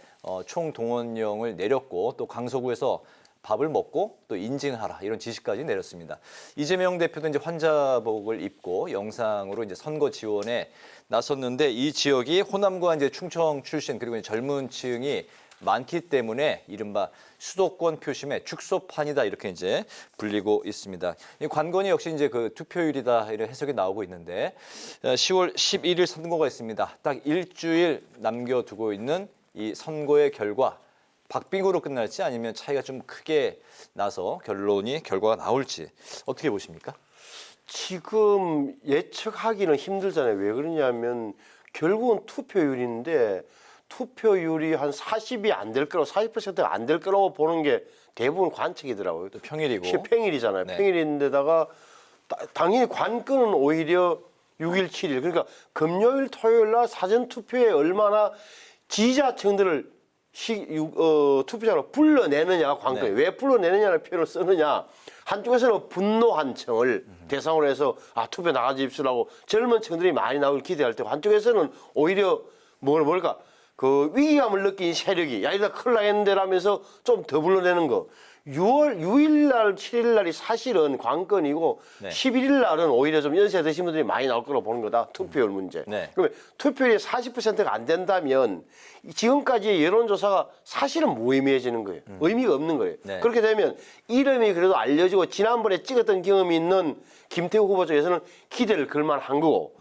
Speaker 2: 총동원령을 내렸고 또 강서구에서 밥을 먹고 또 인증하라 이런 지시까지 내렸습니다. 이재명 대표도 이제 환자복을 입고 영상으로 이제 선거 지원에 나섰는데 이 지역이 호남과 이제 충청 출신 그리고 이제 젊은층이 많기 때문에 이른바 수도권 표심의 축소판이다 이렇게 이제 불리고 있습니다. 이 관건이 역시 이제 그 투표율이다 이런 해석이 나오고 있는데 10월 11일 선거가 있습니다. 딱 일주일 남겨두고 있는 이 선거의 결과 박빙으로 끝날지 아니면 차이가 좀 크게 나서 결과가 나올지 어떻게 보십니까?
Speaker 17: 지금 예측하기는 힘들잖아요. 왜 그러냐면 결국은 투표율인데 투표율이 한 40이 안 될 거라고 40%가 안 될 거라고 보는 게 대부분 관측이더라고요.
Speaker 2: 또 평일이고.
Speaker 17: 평일이잖아요.
Speaker 2: 네.
Speaker 17: 평일인데다가 당연히 관건은 오히려 6일, 7일. 그러니까 금요일, 토요일 날 사전 투표에 얼마나 지지자층들을 투표자로 불러내느냐가 관건이에요. 왜 불러내느냐는 표현을 쓰느냐. 한쪽에서는 분노한 층을 대상으로 해서 투표 나가주십시오라고 젊은 층들이 많이 나오길 기대할 때고 한쪽에서는 오히려 뭘까 그 위기감을 느낀 세력이 야 이러다 큰일 나겠는데라면서 좀 더 불러내는 거. 6일 날, 7일 날이 사실은 관건이고 11일 날은 오히려 좀 연세 드신 분들이 많이 나올 거라고 보는 거다. 투표율 문제. 그러면 투표율이 40%가 안 된다면 지금까지의 여론조사가 사실은 무의미해지는 거예요. 의미가 없는 거예요. 그렇게 되면 이름이 그래도 알려지고 지난번에 찍었던 경험이 있는 김태우 후보 쪽에서는 기대를 걸만한 거고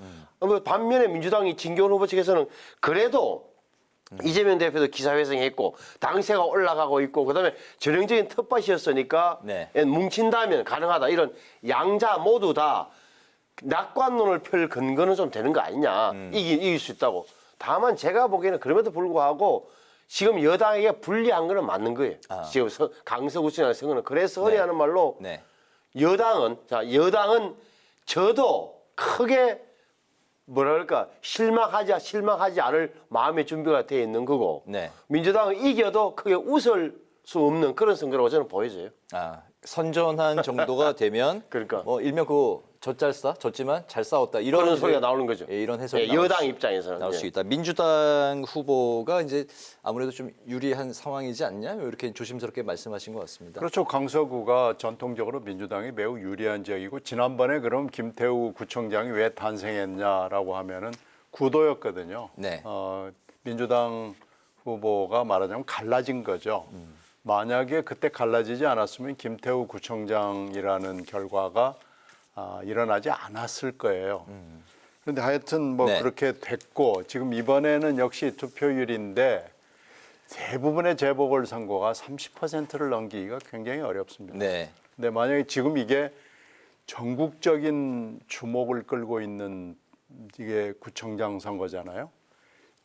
Speaker 17: 반면에 민주당이 진경원 후보 측에서는 그래도 이재명 대표도 기사회생했고 당세가 올라가고 있고 그다음에 전형적인 텃밭이었으니까 뭉친다면 가능하다. 이런 양자 모두 다 낙관론을 펼 근거는 좀 되는 거 아니냐. 이길 수 있다고. 다만 제가 보기에는 그럼에도 불구하고 지금 여당에게 불리한 거는 맞는 거예요. 지금 강서구청이라는 선거는. 그래서 허리하는 말로 여당은 저도 크게 뭐랄까 실망하지 않을 마음의 준비가 되어 있는 거고 민주당은 이겨도 크게 웃을 수 없는 그런 선거라고 저는 보여져요.
Speaker 2: 선전한 정도가 되면
Speaker 17: 그러니까
Speaker 2: 일명 졌지만 잘 싸웠다 이런
Speaker 17: 그런 소리가 나오는 거죠.
Speaker 2: 이런 해석이
Speaker 17: 여당 입장에서는
Speaker 2: 나올 수 있다. 민주당 후보가 이제 아무래도 좀 유리한 상황이지 않냐 이렇게 조심스럽게 말씀하신 것 같습니다.
Speaker 16: 그렇죠. 강서구가 전통적으로 민주당이 매우 유리한 지역이고 지난번에 그럼 김태우 구청장이 왜 탄생했냐라고 하면은 구도였거든요. 민주당 후보가 말하자면 갈라진 거죠. 만약에 그때 갈라지지 않았으면 김태우 구청장이라는 결과가 일어나지 않았을 거예요. 그런데 하여튼 그렇게 됐고 지금 이번에는 역시 투표율인데 대부분의 재보궐선거가 30%를 넘기기가 굉장히 어렵습니다. 근데 만약에 지금 이게 전국적인 주목을 끌고 있는 이게 구청장 선거잖아요.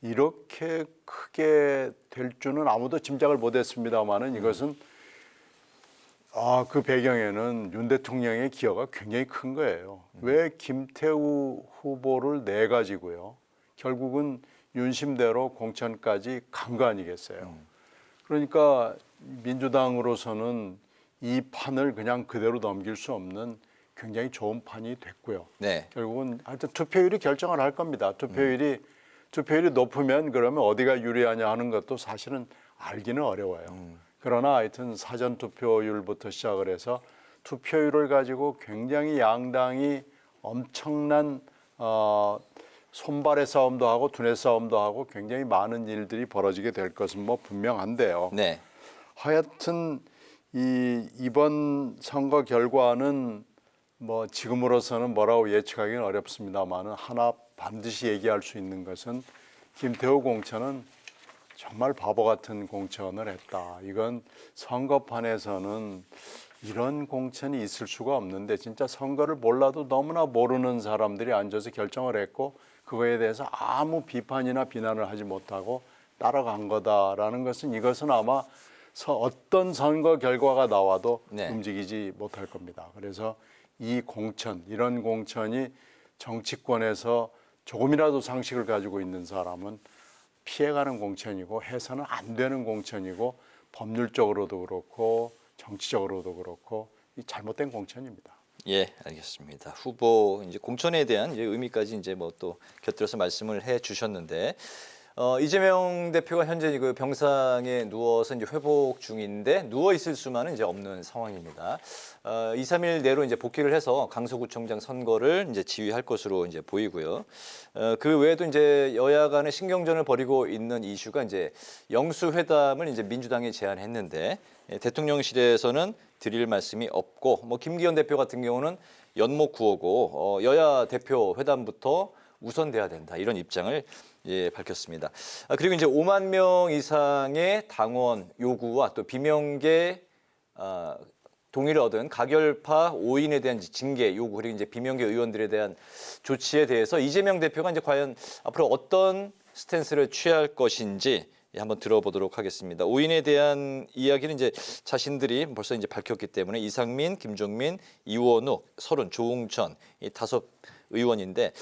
Speaker 16: 이렇게 크게 될 줄은 아무도 짐작을 못했습니다만은 이것은 그 배경에는 윤 대통령의 기여가 굉장히 큰 거예요. 왜 김태우 후보를 내가지고요. 결국은 윤심대로 공천까지 간 거 아니겠어요. 그러니까 민주당으로서는 이 판을 그냥 그대로 넘길 수 없는 굉장히 좋은 판이 됐고요. 결국은 하여튼 투표율이 결정을 할 겁니다. 투표율이 높으면 그러면 어디가 유리하냐 하는 것도 사실은 알기는 어려워요. 그러나 하여튼 사전 투표율부터 시작을 해서 투표율을 가지고 굉장히 양당이 엄청난 손발의 싸움도 하고 두뇌 싸움도 하고 굉장히 많은 일들이 벌어지게 될 것은 분명한데요. 하여튼 이번 선거 결과는 지금으로서는 뭐라고 예측하기는 어렵습니다만은 하나 반드시 얘기할 수 있는 것은 김태우 공천은 정말 바보 같은 공천을 했다. 이건 선거판에서는 이런 공천이 있을 수가 없는데 진짜 선거를 몰라도 너무나 모르는 사람들이 앉아서 결정을 했고 그거에 대해서 아무 비판이나 비난을 하지 못하고 따라간 거다라는 것은 이것은 아마 어떤 선거 결과가 나와도 움직이지 못할 겁니다. 그래서 이런 공천이 정치권에서 조금이라도 상식을 가지고 있는 사람은 피해가는 공천이고 해서는 안 되는 공천이고 법률적으로도 그렇고 정치적으로도 그렇고 잘못된 공천입니다.
Speaker 2: 예, 알겠습니다. 후보 이제 공천에 대한 이제 의미까지 이제 또 곁들여서 말씀을 해 주셨는데 이재명 대표가 현재 그 병상에 누워서 이제 회복 중인데 누워 있을 수만은 이제 없는 상황입니다. 2, 3일 내로 이제 복귀를 해서 강서구청장 선거를 이제 지휘할 것으로 이제 보이고요. 그 외에도 이제 여야 간의 신경전을 벌이고 있는 이슈가 이제 영수회담을 이제 민주당이 제안했는데 대통령실에서는 드릴 말씀이 없고 뭐 김기현 대표 같은 경우는 연못 구호고 여야 대표 회담부터 우선돼야 된다 이런 입장을 밝혔습니다. 그리고 이제 5만 명 이상의 당원 요구와 또 비명계 동의를 얻은 가결파 5인에 대한 징계 요구 그리고 이제 비명계 의원들에 대한 조치에 대해서 이재명 대표가 이제 과연 앞으로 어떤 스탠스를 취할 것인지 한번 들어보도록 하겠습니다. 5인에 대한 이야기는 이제 자신들이 벌써 이제 밝혔기 때문에 이상민, 김종민, 이원욱, 서른, 조홍천 이 5 의원인데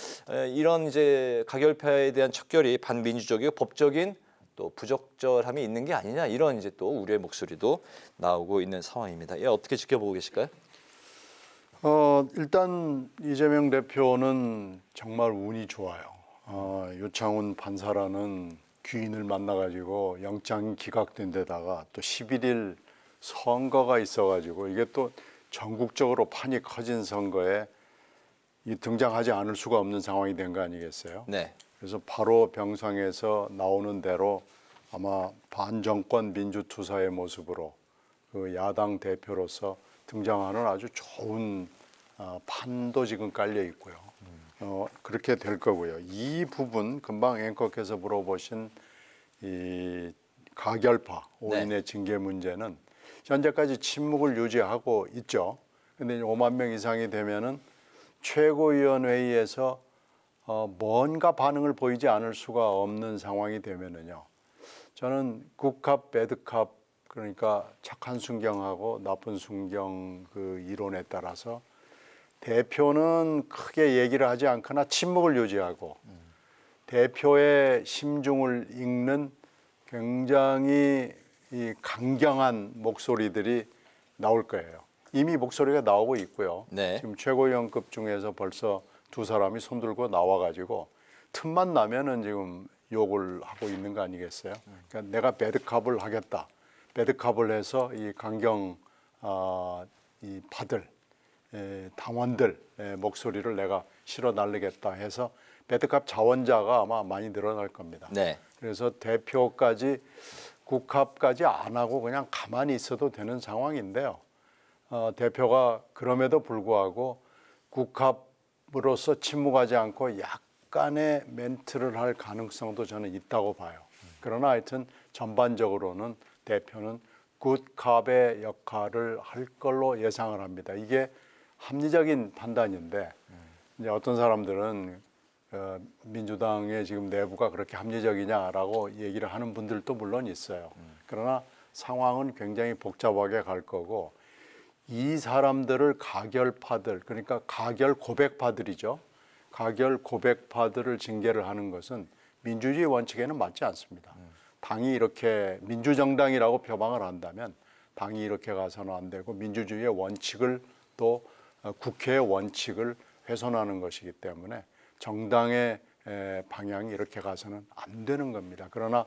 Speaker 2: 이런 이제 가결파에 대한 척결이 반민주적이고 법적인 또 부적절함이 있는 게 아니냐 이런 이제 또 우려의 목소리도 나오고 있는 상황입니다. 어떻게 지켜보고 계실까요?
Speaker 16: 일단 이재명 대표는 정말 운이 좋아요. 유창훈 판사라는 귀인을 만나가지고 영장이 기각된 데다가 또 11일 선거가 있어가지고 이게 또 전국적으로 판이 커진 선거에 등장하지 않을 수가 없는 상황이 된 거 아니겠어요?
Speaker 2: 네.
Speaker 16: 그래서 바로 병상에서 나오는 대로 아마 반정권 민주투사의 모습으로 그 야당 대표로서 등장하는 아주 좋은 판도 지금 깔려 있고요. 그렇게 될 거고요. 이 부분 금방 앵커께서 물어보신 이 가결파 5인의 징계 문제는 현재까지 침묵을 유지하고 있죠. 근데 5만 명 이상이 되면은 최고위원회의에서 뭔가 반응을 보이지 않을 수가 없는 상황이 되면은요. 저는 굿캅, 배드캅 그러니까 착한 순경하고 나쁜 순경 그 이론에 따라서 대표는 크게 얘기를 하지 않거나 침묵을 유지하고 대표의 심중을 읽는 굉장히 이 강경한 목소리들이 나올 거예요. 이미 목소리가 나오고 있고요.
Speaker 2: 네.
Speaker 16: 지금 최고위원급 중에서 벌써 2 사람이 손들고 나와가지고 틈만 나면은 지금 욕을 하고 있는 거 아니겠어요? 그러니까 내가 배드캅을 하겠다. 배드캅을 해서 이 강경 이 파들 당원들 목소리를 내가 실어 날리겠다 해서 배드캅 자원자가 아마 많이 늘어날 겁니다.
Speaker 2: 네.
Speaker 16: 그래서 대표까지 국합까지 안 하고 그냥 가만히 있어도 되는 상황인데요. 대표가 그럼에도 불구하고 국합으로서 침묵하지 않고 약간의 멘트를 할 가능성도 저는 있다고 봐요. 그러나 하여튼 전반적으로는 대표는 굿캅의 역할을 할 걸로 예상을 합니다. 이게 합리적인 판단인데 이제 어떤 사람들은 민주당의 지금 내부가 그렇게 합리적이냐라고 얘기를 하는 분들도 물론 있어요. 그러나 상황은 굉장히 복잡하게 갈 거고 이 사람들을 가결파들 그러니까 가결 고백파들이죠. 가결 고백파들을 징계를 하는 것은 민주주의 원칙에는 맞지 않습니다. 당이 이렇게 민주정당이라고 표방을 한다면 당이 이렇게 가서는 안 되고 민주주의의 원칙을 또 국회의 원칙을 훼손하는 것이기 때문에 정당의 방향이 이렇게 가서는 안 되는 겁니다. 그러나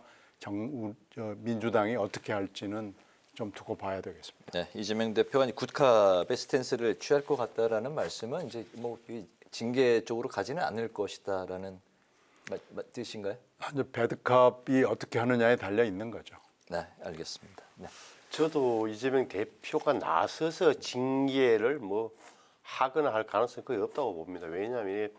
Speaker 16: 민주당이 어떻게 할지는 좀 두고 봐야 되겠습니다.
Speaker 2: 네, 이재명 대표가 굿캅의 스탠스를 취할 것 같다라는 말씀은 이제 뭐 징계 쪽으로 가지는 않을 것이다라는 뜻인가요?
Speaker 16: 이제 배드캅이 어떻게 하느냐에 달려 있는 거죠.
Speaker 2: 네, 알겠습니다. 네.
Speaker 17: 저도 이재명 대표가 나서서 징계를 뭐 하거나 할 가능성이 거의 없다고 봅니다. 왜냐하면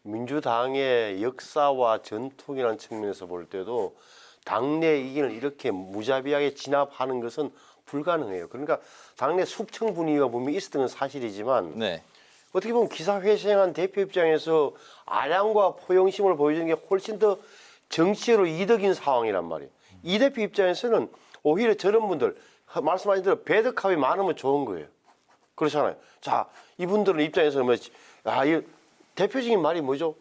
Speaker 17: 민주당의 역사와 전통이라는 측면에서 볼 때도 당내 의견을 이렇게 무자비하게 진압하는 것은 불가능해요. 그러니까 당내 숙청 분위기가 분명히 있었던 건 사실이지만
Speaker 2: 네.
Speaker 17: 어떻게 보면 기사회생한 대표 입장에서 아량과 포용심을 보여주는 게 훨씬 더 정치적으로 이득인 상황이란 말이에요. 이 대표 입장에서는 오히려 저런 분들 말씀하신 대로 배드캅이 많으면 좋은 거예요. 그렇잖아요. 자, 이분들은 입장에서는 뭐, 이 대표적인 말이 뭐죠?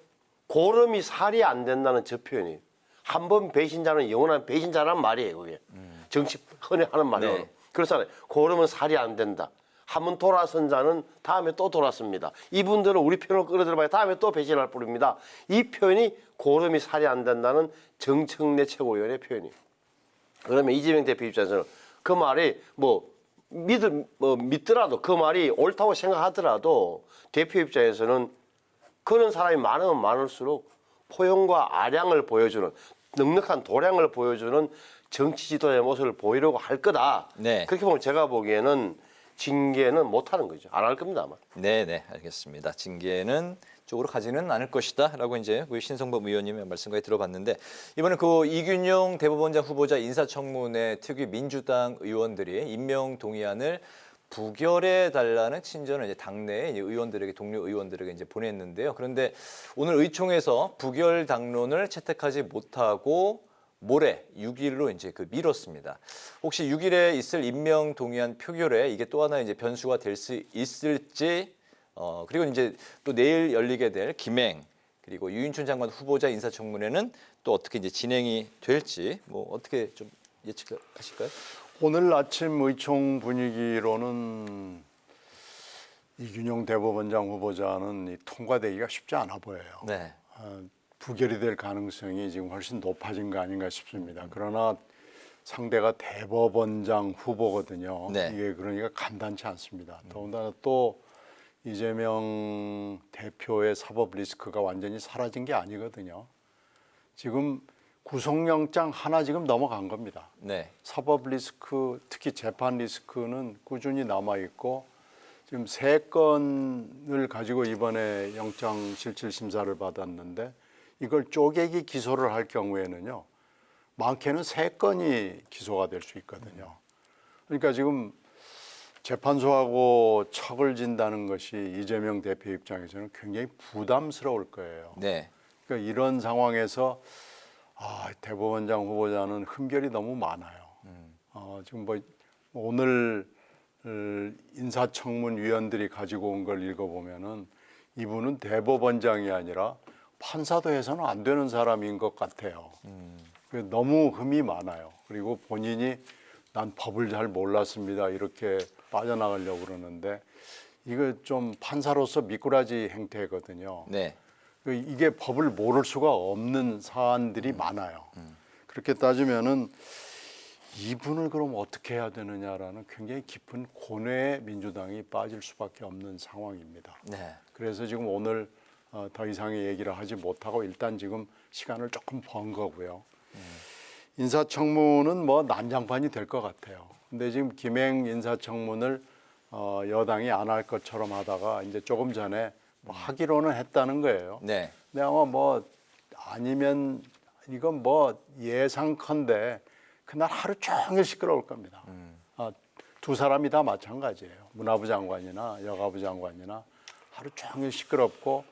Speaker 17: 고름이 살이 안 된다는 저 표현이에요. 한 번 배신자는 영원한 배신자란 말이에요. 그게 정치 흔히 하는 말이에요.
Speaker 2: 네.
Speaker 17: 그렇잖아요. 고름은 살이 안 된다. 한번 돌아선 자는 다음에 또 돌았습니다. 이분들은 우리 편을 끌어들여봐야 다음에 또 배신할 뿐입니다. 이 표현이 고름이 살이 안 된다는 정청래 최고위원의 표현이에요. 그러면 이재명 대표 입장에서는 그 말이 믿더라도 그 말이 옳다고 생각하더라도 대표 입장에서는 그런 사람이 많으면 많을수록 포용과 아량을 보여주는 넉넉한 도량을 보여주는 정치 지도자의 모습을 보이려고 할 거다.
Speaker 2: 네.
Speaker 17: 그렇게 보면 제가 보기에는 징계는 못하는 거죠. 안 할 겁니다, 아마.
Speaker 2: 네, 알겠습니다. 징계는 쪽으로 가지는 않을 것이다라고 이제 우리 신성범 의원님의 말씀까지 들어봤는데 이번에 그 이균용 대법원장 후보자 인사청문회 특위 민주당 의원들이 임명 동의안을 부결해 달라는 친전을 이제 당내 의원들에게 동료 의원들에게 이제 보냈는데요. 그런데 오늘 의총에서 부결 당론을 채택하지 못하고 모레 6일로 이제 미뤘습니다. 혹시 6일에 있을 임명 동의안 표결에 이게 또 하나 이제 변수가 될 수 있을지 그리고 이제 또 내일 열리게 될 김행 그리고 유인촌 장관 후보자 인사청문회는 또 어떻게 이제 진행이 될지 어떻게 좀 예측하실까요?
Speaker 16: 오늘 아침 의총 분위기로는 이균용 대법원장 후보자는 통과되기가 쉽지 않아 보여요.
Speaker 2: 네.
Speaker 16: 부결이 될 가능성이 지금 훨씬 높아진 거 아닌가 싶습니다. 그러나 상대가 대법원장 후보거든요.
Speaker 2: 네.
Speaker 16: 이게 그러니까 간단치 않습니다. 더군다나 또 이재명 대표의 사법 리스크가 완전히 사라진 게 아니거든요. 지금 구속영장 하나 지금 넘어간 겁니다.
Speaker 2: 네.
Speaker 16: 사법 리스크, 특히 재판 리스크는 꾸준히 남아있고 지금 3건을 가지고 이번에 영장실질심사를 받았는데 이걸 쪼개기 기소를 할 경우에는요. 많게는 3건이 기소가 될 수 있거든요. 그러니까 지금 재판소하고 척을 진다는 것이 이재명 대표 입장에서는 굉장히 부담스러울 거예요.
Speaker 2: 네.
Speaker 16: 그러니까 이런 상황에서 대법원장 후보자는 흠결이 너무 많아요. 지금 오늘 인사청문 위원들이 가지고 온 걸 읽어보면은 이분은 대법원장이 아니라 판사도 해서는 안 되는 사람인 것 같아요. 너무 흠이 많아요. 그리고 본인이 난 법을 잘 몰랐습니다. 이렇게 빠져나가려고 그러는데 이거 좀 판사로서 미꾸라지 행태거든요.
Speaker 2: 네.
Speaker 16: 이게 법을 모를 수가 없는 사안들이 많아요. 그렇게 따지면은 이분을 그럼 어떻게 해야 되느냐라는 굉장히 깊은 고뇌에 민주당이 빠질 수밖에 없는 상황입니다.
Speaker 2: 네.
Speaker 16: 그래서 지금 오늘 더 이상의 얘기를 하지 못하고 일단 지금 시간을 조금 번 거고요. 인사청문은 난장판이 될 것 같아요. 근데 지금 김행 인사청문을 여당이 안 할 것처럼 하다가 이제 조금 전에 하기로는 했다는 거예요.
Speaker 2: 네.
Speaker 16: 근데 아마 아니면 이건 예상컨대 그날 하루 종일 시끄러울 겁니다. 두 사람이 다 마찬가지예요. 문화부 장관이나 여가부 장관이나 하루 종일 시끄럽고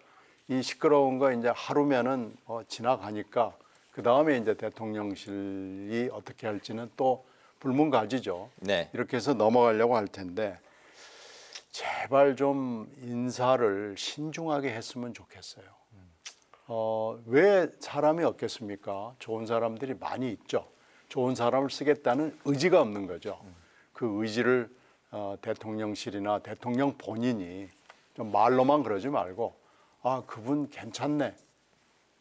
Speaker 16: 이 시끄러운 거 이제 하루면은 지나가니까 그 다음에 이제 대통령실이 어떻게 할지는 또 불문가지죠.
Speaker 2: 네.
Speaker 16: 이렇게 해서 넘어가려고 할 텐데 제발 좀 인사를 신중하게 했으면 좋겠어요. 왜 사람이 없겠습니까? 좋은 사람들이 많이 있죠. 좋은 사람을 쓰겠다는 의지가 없는 거죠. 그 의지를 대통령실이나 대통령 본인이 좀 말로만 그러지 말고 그분 괜찮네.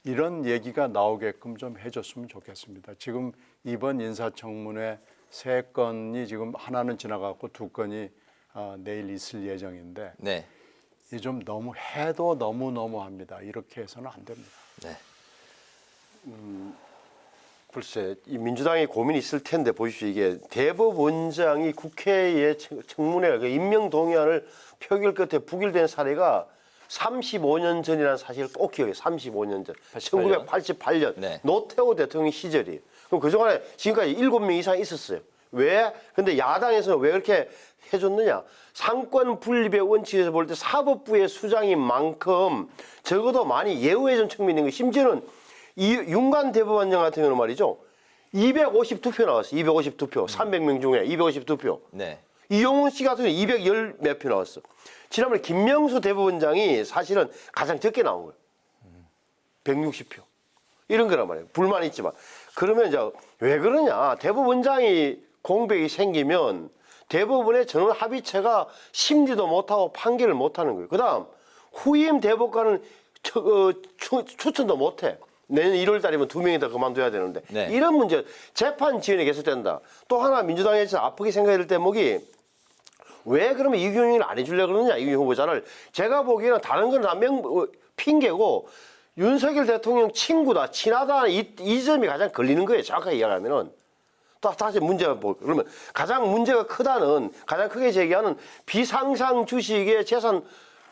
Speaker 16: 이런 얘기가 나오게끔 좀 해줬으면 좋겠습니다. 지금 이번 인사청문회 3건이 지금 하나는 지나갔고 2건이 내일 있을 예정인데
Speaker 2: 네.
Speaker 16: 이 좀 너무 해도 너무너무합니다. 이렇게 해서는 안 됩니다.
Speaker 2: 네.
Speaker 17: 글쎄, 이 민주당의 고민이 있을 텐데 보십시오. 이게 대법원장이 국회의 청문회 임명 동의안을 표결 끝에 부결된 사례가 35년 전이라는 사실을 꼭 기억해요. 35년 전. 1988년.
Speaker 2: 네.
Speaker 17: 노태우 대통령 시절이에요. 그럼 그동안에 지금까지 7명 이상 있었어요. 왜? 근데 야당에서는 왜 그렇게 해줬느냐? 상권 분립의 원칙에서 볼 때 사법부의 수장인 만큼 적어도 많이 예우해준 측면이 있는 거예요. 심지어는 이 윤관 대법원장 같은 경우는 말이죠. 252표 나왔어요. 252표. 300명 중에 252표.
Speaker 2: 네.
Speaker 11: 이용훈 씨 같은 경우 210 몇 표 나왔어. 지난번에 김명수 대법원장이 사실은 가장 적게 나온 거예요. 160표. 이런 거란 말이에요. 불만이 있지만. 그러면 이제 왜 그러냐. 대법원장이 공백이 생기면
Speaker 17: 대법원의 전원 합의체가 심리도 못하고 판결을 못하는 거예요. 그다음 후임 대법관은 추천도 못해. 내년 1월 달이면 2명이 더 그만둬야 되는데
Speaker 2: 네.
Speaker 17: 이런 문제 재판 지연이 계속된다. 또 하나 민주당에서 아프게 생각해야 될 대목이 왜 그러면 이균용을 안 해주려고 그러느냐, 이균용 후보자를. 제가 보기에는 다른 건 다 핑계고 윤석열 대통령 친구다, 친하다, 이 점이 가장 걸리는 거예요. 정확하게 이야기하면은. 또 다시 문제가 그러면 가장 문제가 가장 크게 제기하는 비상상 주식의 재산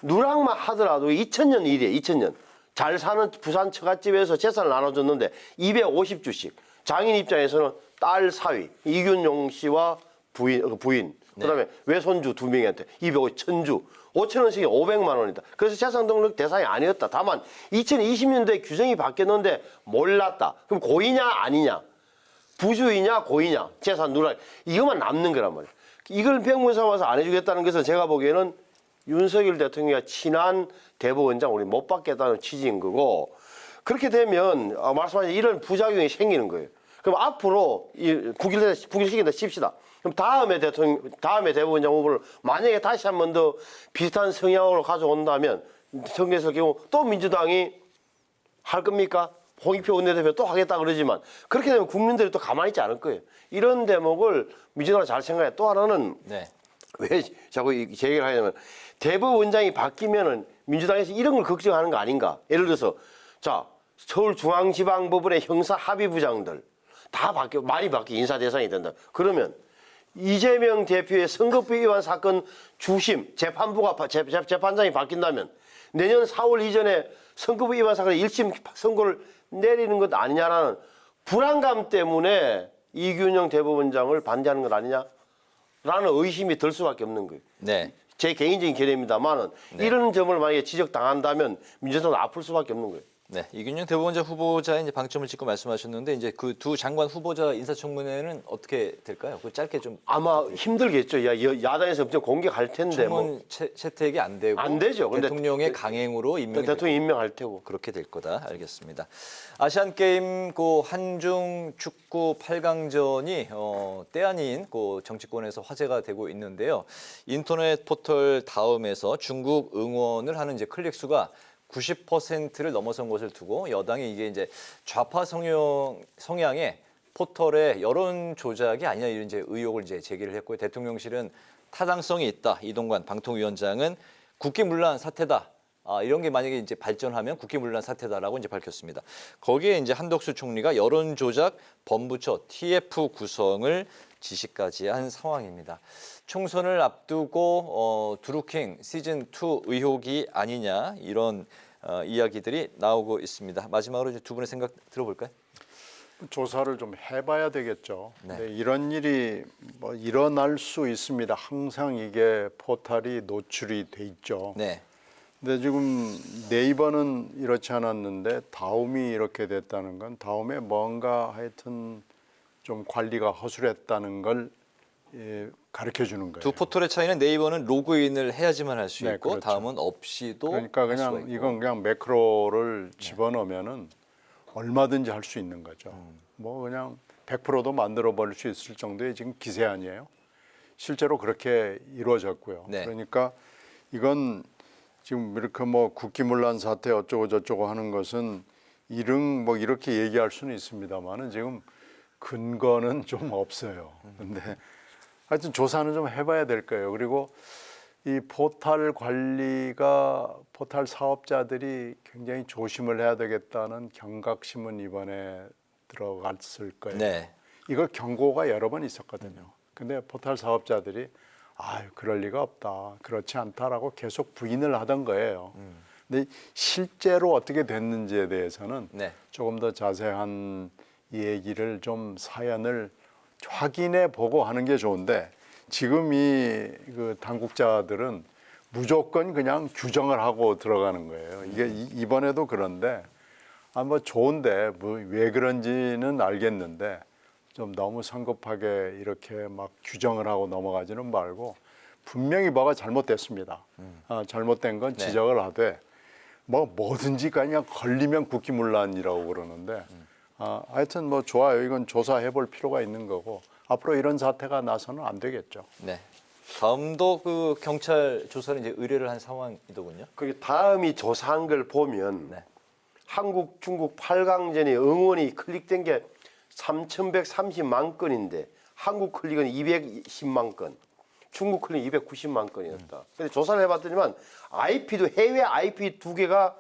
Speaker 17: 누락만 하더라도 2000년 일이에요. 2000년. 잘 사는 부산 처갓집에서 재산을 나눠줬는데 250주씩. 장인 입장에서는 딸 사위, 이균용 씨와 부인. 그다음에 외손주 2명한테 250, 천주. 5,000원씩이 500만 원이다. 그래서 재산 등록 대상이 아니었다. 다만 2020년도에 규정이 바뀌었는데 몰랐다. 그럼 고의냐 아니냐? 부주의냐 고의냐? 재산 누락. 이것만 남는 거란 말이에요. 이걸 병문 삼아서 안 해주겠다는 것은 제가 보기에는 윤석열 대통령과 친한 대법원장 우리 못 받겠다는 취지인 거고, 그렇게 되면 말씀하신 이런 부작용이 생기는 거예요. 그럼 앞으로 국일시킨다 칩시다. 그럼 다음에 대법원장 후보를 만약에 다시 한 번 더 비슷한 성향으로 가져온다면 정계석 경우 또 민주당이 할 겁니까? 홍익표 원내대표 또 하겠다 그러지만 그렇게 되면 국민들이 또 가만히 있지 않을 거예요. 이런 대목을 민주당이 잘 생각해. 또 하나는 왜 자꾸 제 얘기를 하냐면 대법원장이 바뀌면은 민주당에서 이런 걸 걱정하는 거 아닌가. 예를 들어서 자 서울중앙지방법원의 형사합의부장들 다 많이 바뀌어 인사 대상이 된다. 그러면 이재명 대표의 선거법 위반 사건 주심 재판부가 재판장이 바뀐다면 내년 4월 이전에 선거법 위반 사건의 1심 선고를 내리는 것 아니냐라는 불안감 때문에 이균용 대법원장을 반대하는 것 아니냐라는 의심이 들 수밖에 없는 거예요.
Speaker 2: 네.
Speaker 17: 제 개인적인 견해입니다만은 이런 점을 만약에 지적당한다면 민주당은 아플 수밖에 없는 거예요.
Speaker 2: 네, 이균용 대법원장 후보자의 이제 방점을 짚고 말씀하셨는데 이제 그 두 장관 후보자 인사청문회는 어떻게 될까요? 그 짧게 좀
Speaker 17: 아마 힘들겠죠. 야당에서 엄청 공격할 텐데
Speaker 2: 청문 채택이 안 되고
Speaker 17: 안 되죠. 근데
Speaker 2: 대통령의 강행으로
Speaker 17: 대통령 임명할 테고
Speaker 2: 그렇게 될 거다. 알겠습니다. 아시안 게임 그 한중 축구 8강전이 때 아닌 그 정치권에서 화제가 되고 있는데요. 인터넷 포털 다음에서 중국 응원을 하는 이제 클릭 수가 90%를 넘어선 것을 두고 여당이 이게 이제 좌파 성향의 포털의 여론 조작이 아니냐 이런 이제 의혹을 이제 제기를 했고요. 대통령실은 타당성이 있다. 이동관 방통위원장은 국기문란 사태다. 이런 게 만약에 이제 발전하면 국기문란 사태다라고 이제 밝혔습니다. 거기에 이제 한덕수 총리가 여론 조작 본부처 TF 구성을 지시까지 한 상황입니다. 총선을 앞두고 드루킹 시즌2 의혹이 아니냐 이런 이야기들이 나오고 있습니다. 마지막으로 이제 두 분의 생각 들어볼까요?
Speaker 16: 조사를 좀 해봐야 되겠죠. 네, 이런 일이 뭐 일어날 수 있습니다. 항상 이게 포털이 노출이 돼 있죠.
Speaker 2: 네.
Speaker 16: 근데 지금 네이버는 이렇지 않았는데 다음이 이렇게 됐다는 건 다음에 뭔가 하여튼 좀 관리가 허술했다는 걸 가르쳐 주는 거예요.
Speaker 2: 두 포털의 차이는 네이버는 로그인을 해야지만 할 수 있고
Speaker 16: 그렇죠.
Speaker 2: 다음은 없이도
Speaker 16: 그러니까 그냥 이건 그냥 매크로를 집어넣으면은 얼마든지 할 수 있는 거죠. 뭐 그냥 100%도 만들어 버릴 수 있을 정도의 지금 기세 아니에요. 실제로 그렇게 이루어졌고요. 그러니까 이건 지금 이렇게 뭐 국기문란 사태 어쩌고 저쩌고 하는 것은 이릉 뭐 이렇게 얘기할 수는 있습니다만은 지금 근거는 좀 없어요. 근데 하여튼 조사는 좀 해봐야 될 거예요. 그리고 이 포털 관리가 포털 사업자들이 굉장히 조심을 해야 되겠다는 경각심은 이번에 들어갔을 거예요.
Speaker 2: 네.
Speaker 16: 이거 경고가 여러 번 있었거든요. 근데 포털 사업자들이 그럴 리가 없다. 그렇지 않다라고 계속 부인을 하던 거예요. 근데 실제로 어떻게 됐는지에 대해서는 조금 더 자세한 얘기를 좀 사연을 확인해 보고 하는 게 좋은데 지금 그 당국자들은 무조건 그냥 규정을 하고 들어가는 거예요. 이게 이번에도 그런데 뭐 좋은데 뭐 왜 그런지는 알겠는데 좀 너무 성급하게 이렇게 막 규정을 하고 넘어가지는 말고 분명히 뭐가 잘못됐습니다. 잘못된 건 지적을 하되 뭐든지 그냥 걸리면 국기문란이라고 그러는데 하여튼 뭐 좋아요. 이건 조사해 볼 필요가 있는 거고 앞으로 이런 사태가 나서는 안 되겠죠.
Speaker 2: 네. 다음도 그 경찰 조사를 이제 의뢰를 한 상황이더군요.
Speaker 17: 그 다음이 조사한 걸 보면
Speaker 2: 네.
Speaker 17: 한국, 중국 8강전의 응원이 클릭된 게 3,130만 건인데 한국 클릭은 210만 건, 중국 클릭 290만 건이었다. 근데 조사를 해봤더니만 IP도 해외 IP 2개가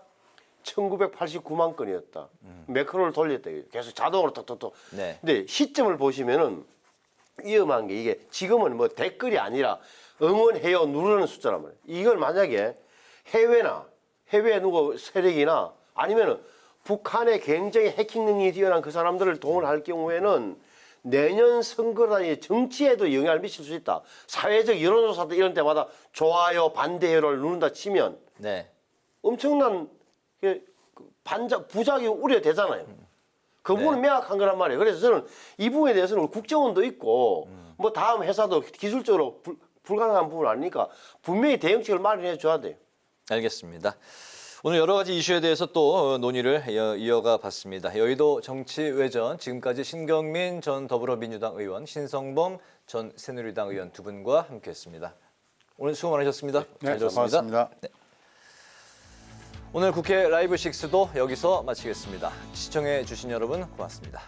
Speaker 17: 1989만 건이었다. 매크로를 돌렸다. 계속 자동으로 톡톡톡.
Speaker 2: 네.
Speaker 17: 근데 시점을 보시면은 위험한 게 이게 지금은 뭐 댓글이 아니라 응원해요 누르는 숫자란 말이에요. 이걸 만약에 해외 누구 세력이나 아니면은 북한의 굉장히 해킹 능력이 뛰어난 그 사람들을 동원할 경우에는 내년 선거라니 정치에도 영향을 미칠 수 있다. 사회적 여론조사 이런 때마다 좋아요, 반대요를 누른다 치면
Speaker 2: 네.
Speaker 17: 엄청난 부작용이 우려되잖아요. 그 부분은 명확한 거란 말이에요. 그래서 저는 이 부분에 대해서는 국정원도 있고 뭐 다음 회사도 기술적으로 불가능한 부분 아니니까 분명히 대응책을 마련해 줘야 돼요.
Speaker 2: 알겠습니다. 오늘 여러 가지 이슈에 대해서 또 논의를 이어가 봤습니다. 여의도 정치외전 지금까지 신경민 전 더불어민주당 의원, 신성범 전 새누리당 의원 두 분과 함께했습니다. 오늘 수고 많으셨습니다. 잘 들었습니다.
Speaker 16: 고맙습니다.
Speaker 2: 네. 오늘 국회 라이브 6도 여기서 마치겠습니다. 시청해 주신 여러분 고맙습니다.